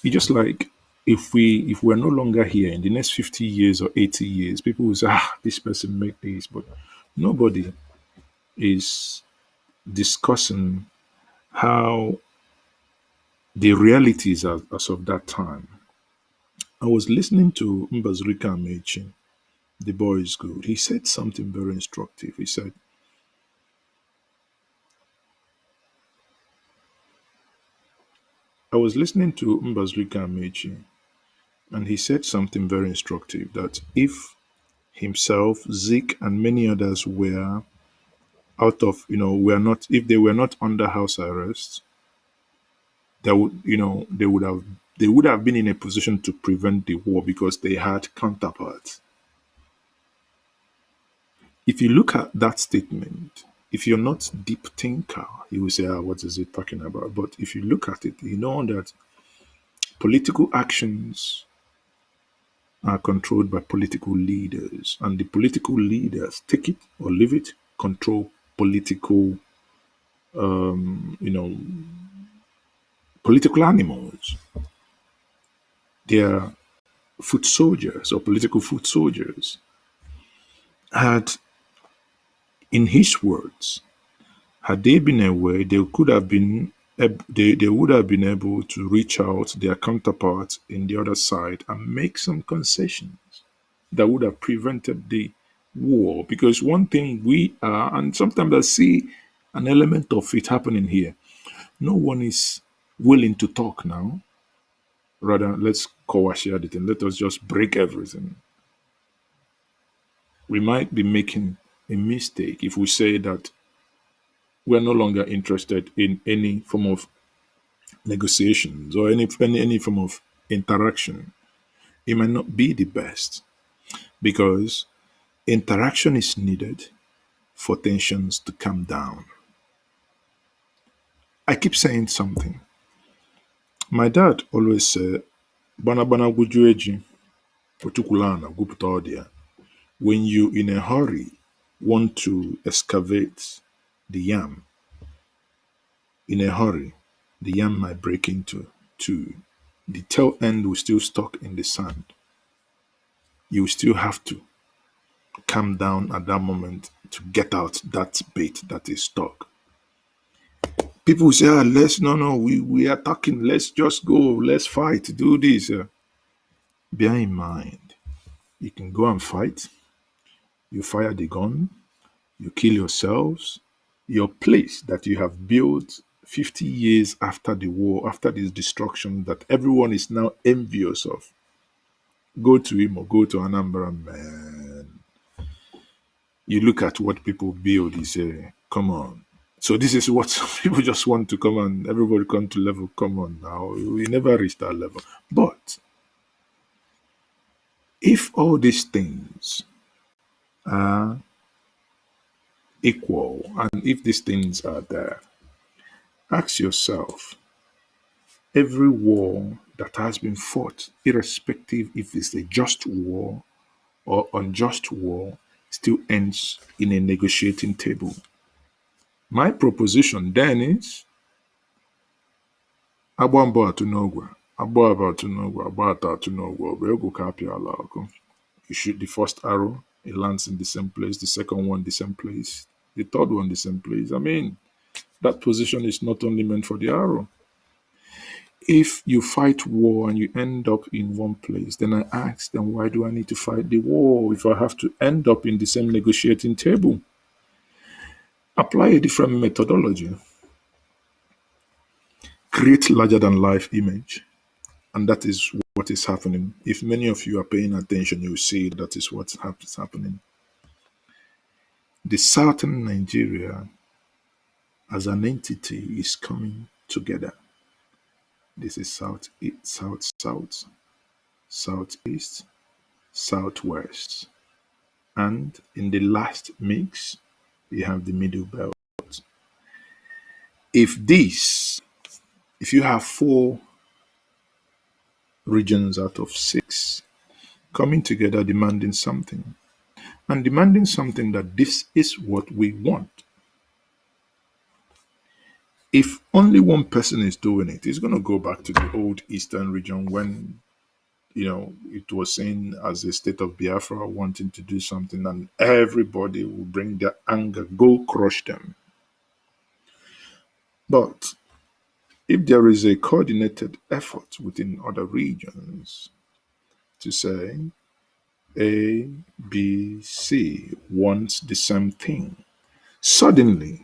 Speaker 1: it's just like, if we're no longer here in the next 50 years or 80 years, people will say, this person make this, but nobody is discussing how the realities as of that time. I was listening to Mbazurika Amechi, the boy is good. He said something very instructive. He said, I was listening to Mbazurika Amechi, and he said something very instructive, that if himself, Zik, and many others were out of, were not, if they were not under house arrest, that would, they would have been in a position to prevent the war because they had counterparts. If you look at that statement, if you're not deep thinker, you will say, what is it talking about? But if you look at it, you know that political actions are controlled by political leaders, and the political leaders, take it or leave it, control political, you know, political animals. They are foot soldiers or political foot soldiers. Had, in his words, had they been aware, they could have been they would have been able to reach out to their counterparts in the other side and make some concessions that would have prevented the war. Because one thing we are, and sometimes I see an element of it happening here, no one is willing to talk now. Rather, let's coerce everything. Let us just break everything. We might be making a mistake if we say that we're no longer interested in any form of negotiations or any form of interaction. It might not be the best, because interaction is needed for tensions to come down. I keep saying something. My dad always said, "Bana bana gujueji, otukulana guputodia." When you in a hurry want to excavate the yam, in a hurry, the yam might break into two. The tail end will still stuck in the sand. You still have to calm down at that moment to get out that bait that is stuck. People say, let's, no, we are talking, let's just go, let's fight, do this. Bear in mind, you can go and fight, you fire the gun, you kill yourselves, your place that you have built 50 years after the war, after this destruction that everyone is now envious of. Go to him or go to Anambra, man. You look at what people build, you say, come on. So this is what some people just want to come on, everybody come to level, come on now. We never reach that level. But if all these things are equal, and if these things are there, ask yourself, every war that has been fought, irrespective if it's a just war or unjust war, still ends in a negotiating table. My proposition then is agba mbọ atụ n'ogwe, agba abụọ atụ n'ogwe, agba atọ atụ n'ogwe, ọ bụ egwu ka apịa ala ọkụ. You shoot the first arrow, it lands in the same place, the second one the same place, the third one the same place. I mean, that position is not only meant for the arrow. If you fight war and you end up in one place, then I ask, then why do I need to fight the war if I have to end up in the same negotiating table? Apply a different methodology. Create larger than life image. And that is what is happening. If many of you are paying attention, you will see that is what's happening. The southern Nigeria as an entity is coming together. This is south, south, south, southeast, southwest. And in the last mix, you have the middle belt. If you have 4 regions out of 6 coming together demanding something, and demanding something that this is what we want. If only one person is doing it, it's going to go back to the old eastern region when, it was seen as a state of Biafra wanting to do something, and everybody will bring their anger, go crush them. But if there is a coordinated effort within other regions to say A, B, C wants the same thing, suddenly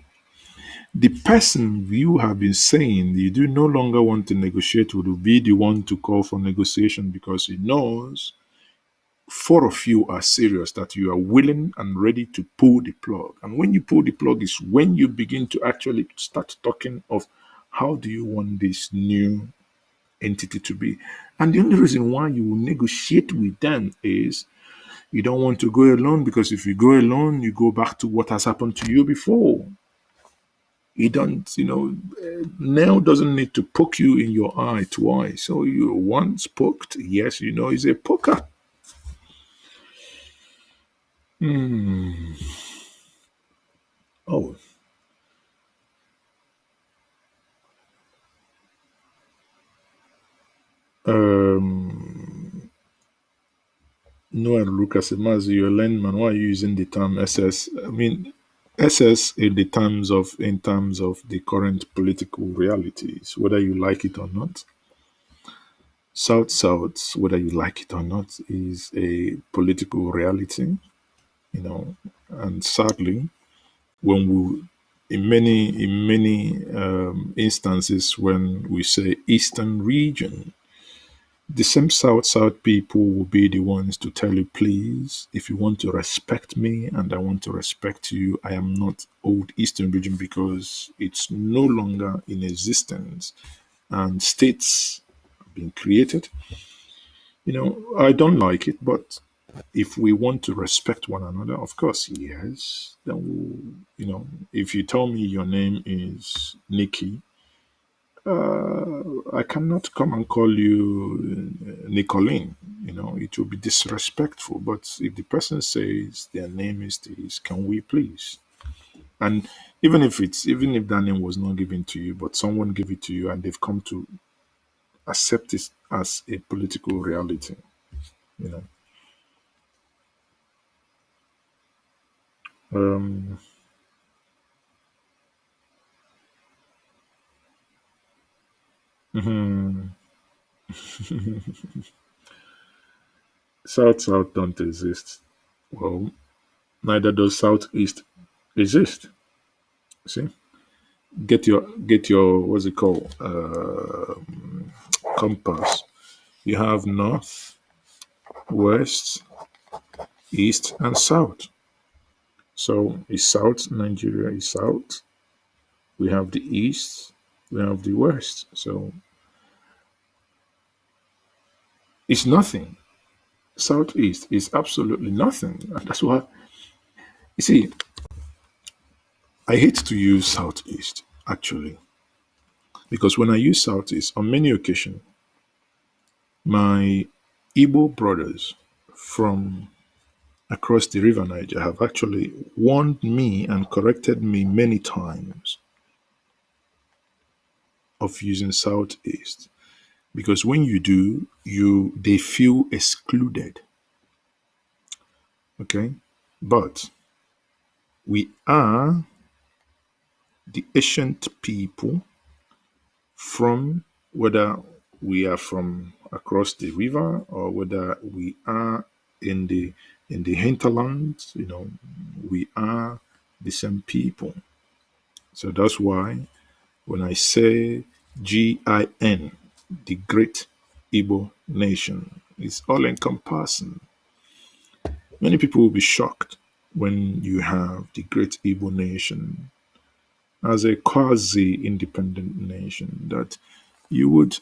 Speaker 1: the person you have been saying you do no longer want to negotiate with will be the one to call for negotiation, because he knows 4 of you are serious, that you are willing and ready to pull the plug. And when you pull the plug is when you begin to actually start talking of how do you want this new entity to be. And the only reason why you will negotiate with them is you don't want to go alone, because if you go alone, you go back to what has happened to you before. You don't, nail doesn't need to poke you in your eye twice. So you once poked, yes, he's a poker. Oh. Noel Lucas Emazi, you're learning, man. Why are you using the term SS? I mean, SS in terms of the current political realities, whether you like it or not. South South, whether you like it or not, is a political reality, and sadly, when we in many instances when we say Eastern region, the same South people will be the ones to tell you, please, if you want to respect me and I want to respect you, I am not old Eastern region, because it's no longer in existence and states have been created. I don't like it, but if we want to respect one another, of course, yes, then if you tell me your name is Nikki, I cannot come and call you Nicolene. It will be disrespectful. But if the person says their name is this, can we please? And even if that name was not given to you, but someone gave it to you and they've come to accept it as a political reality, you know. Um, mhm. South South don't exist. Well, neither does Southeast exist. See, get your what's it called, compass. You have north, west, east, and south. So is South Nigeria is south. We have the east. We have the west. So it's nothing. Southeast is absolutely nothing. And that's why you see. I hate to use southeast actually, because when I use southeast on many occasions, my Igbo brothers from across the river Niger have actually warned me and corrected me many times of using Southeast. Because when you do, they feel excluded. Okay? But we are the ancient people from, whether we are from across the river or whether we are in the hinterlands, we are the same people. So that's why when I say GIN, the Great Igbo Nation, it's all encompassing. Many people will be shocked when you have the Great Igbo Nation as a quasi independent nation, that you would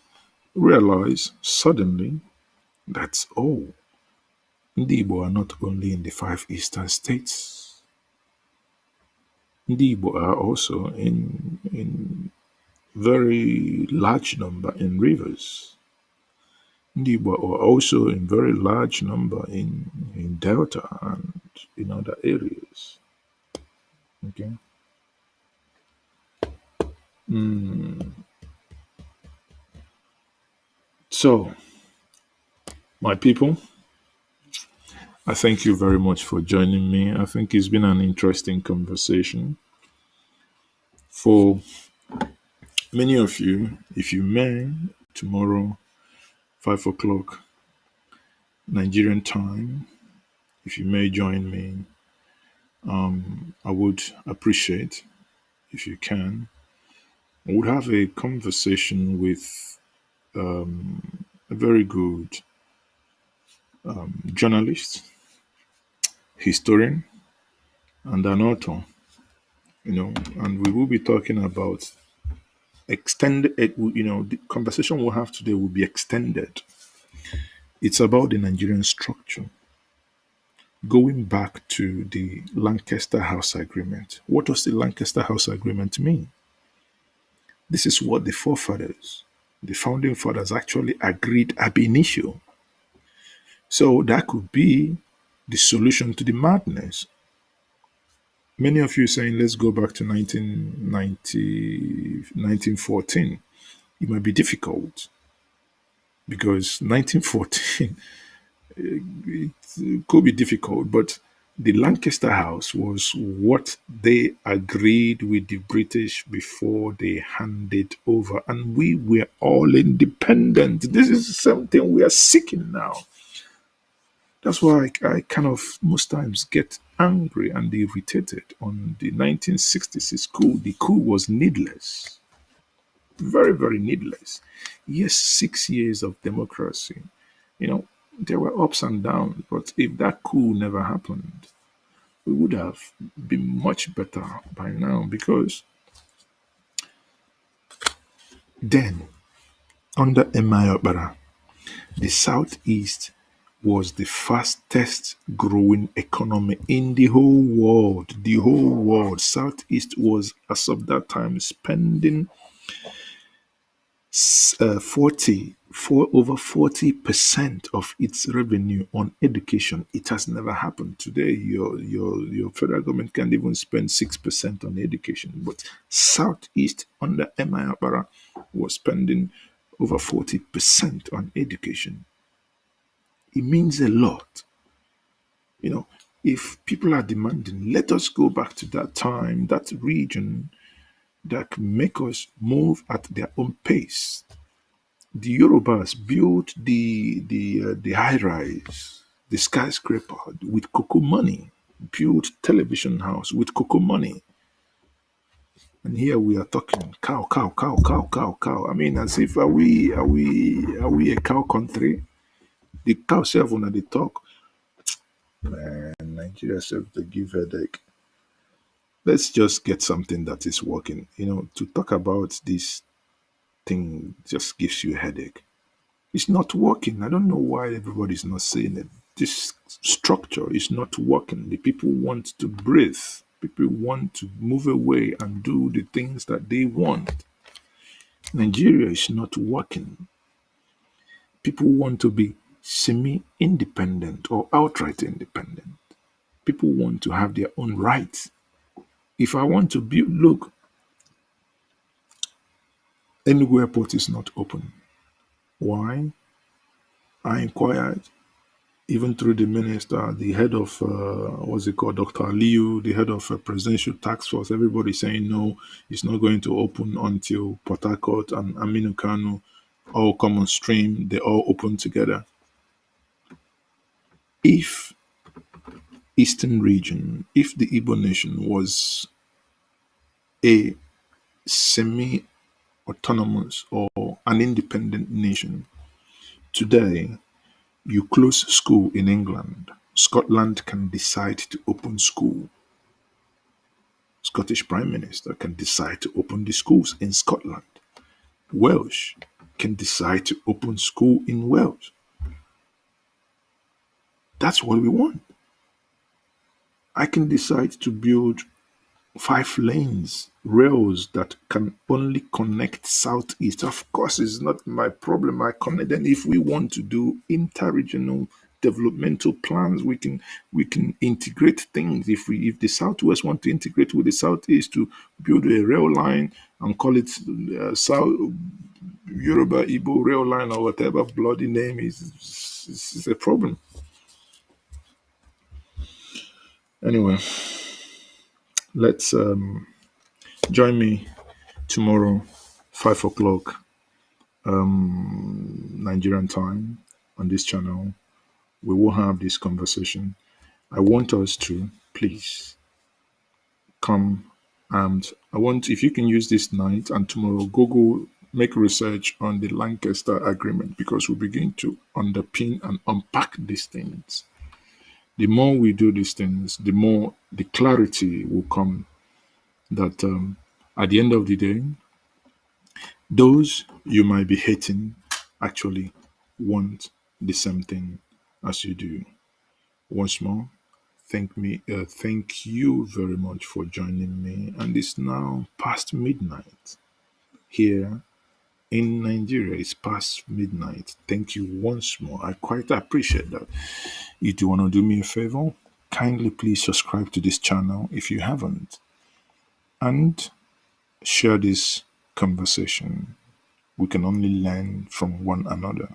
Speaker 1: realize suddenly that, oh, the Igbo are not only in the five eastern states, the Igbo are also in very large number in rivers. The Igbo are also in very large number in Delta and in other areas. Okay. So, my people, I thank you very much for joining me. I think it's been an interesting conversation. For many of you, if you may, tomorrow, 5 o'clock Nigerian time, if you may join me, I would appreciate if you can. I would have a conversation with a very good journalist, historian, and an author, and we will be talking about extended, the conversation we'll have today will be extended. It's about the Nigerian structure, going back to the Lancaster House Agreement. What does the Lancaster House Agreement mean? This is what the founding fathers actually agreed ab initio. So that could be the solution to the madness. Many of you saying, let's go back to 1990, 1914. It might be difficult because 1914 it could be difficult, but the Lancaster House was what they agreed with the British before they handed over, and we were all independent. This is something we are seeking now. That's why I kind of most times get angry and irritated on the 1966 coup. The coup was needless, very, very needless. Yes, 6 years of democracy. You know, there were ups and downs, but if that coup never happened, we would have been much better by now because then, under Emayobara, the Southeast was the fastest growing economy in the whole world. The whole world. Southeast was, as of that time, spending 40% of its revenue on education. It has never happened. Today, your federal government can't even spend 6% on education. But Southeast under Emayabara was spending over 40% on education. It means a lot. You know, if people are demanding, let us go back to that time, that region that can make us move at their own pace. The Yorubas built the high rise, the skyscraper with cocoa money, built television house with cocoa money. And here we are talking cow, cow, cow, cow, cow, cow. I mean, as if are we a cow country? The cow self when they talk, and Nigeria self they give headache. Let's just get something that is working. To talk about this thing just gives you a headache. It's not working. I don't know why everybody's not saying it. This structure is not working. The people want to breathe. People want to move away and do the things that they want. Nigeria is not working. People want to be semi independent or outright independent. People want to have their own rights. If I want to build, look, Enugu Airport is not open. Why? I inquired even through the minister, the head of what's it called, Dr. Aliu, the head of presidential task force. Everybody saying no, it's not going to open until Port Harcourt and Aminu Kano all come on stream. They all open together. If Eastern region, if the Igbo nation was a semi-autonomous or an independent nation, today you close school in England, Scotland can decide to open school. Scottish Prime Minister can decide to open the schools in Scotland. Welsh can decide to open school in Wales. That's what we want. I can decide to build 5 lanes, rails that can only connect southeast. Of course, it's not my problem. I connect. Then, if we want to do interregional developmental plans, we can integrate things. If the southwest want to integrate with the southeast to build a rail line and call it South Yoruba Igbo rail line or whatever bloody name is a problem. Anyway, let's join me tomorrow, 5 o'clock Nigerian time on this channel. We will have this conversation. I want us to please come, and I want, if you can use this night and tomorrow, Google, make research on the Lancaster Agreement, because we begin to underpin and unpack these things. The more we do these things, the more the clarity will come that at the end of the day, those you might be hating actually want the same thing as you do. Once more, thank you very much for joining me. And it's now past midnight here in Nigeria. It's past midnight. Thank you once more. I quite appreciate that. If you want to do me a favor, kindly please subscribe to this channel if you haven't, and share this conversation. We can only learn from one another.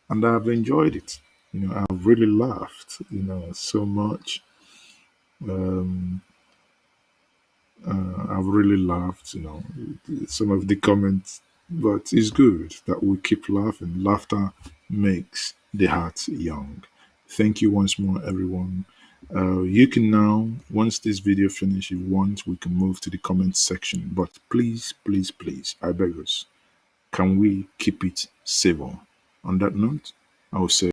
Speaker 1: And I've enjoyed it. I've really laughed, so much. I've really laughed, some of the comments, but it's good that we keep laughing. Laughter makes the heart young. Thank you once more, everyone. You can now, once this video finishes, if you want, we can move to the comment section. But please, please, please, I beg us, can we keep it civil? On that note, I will say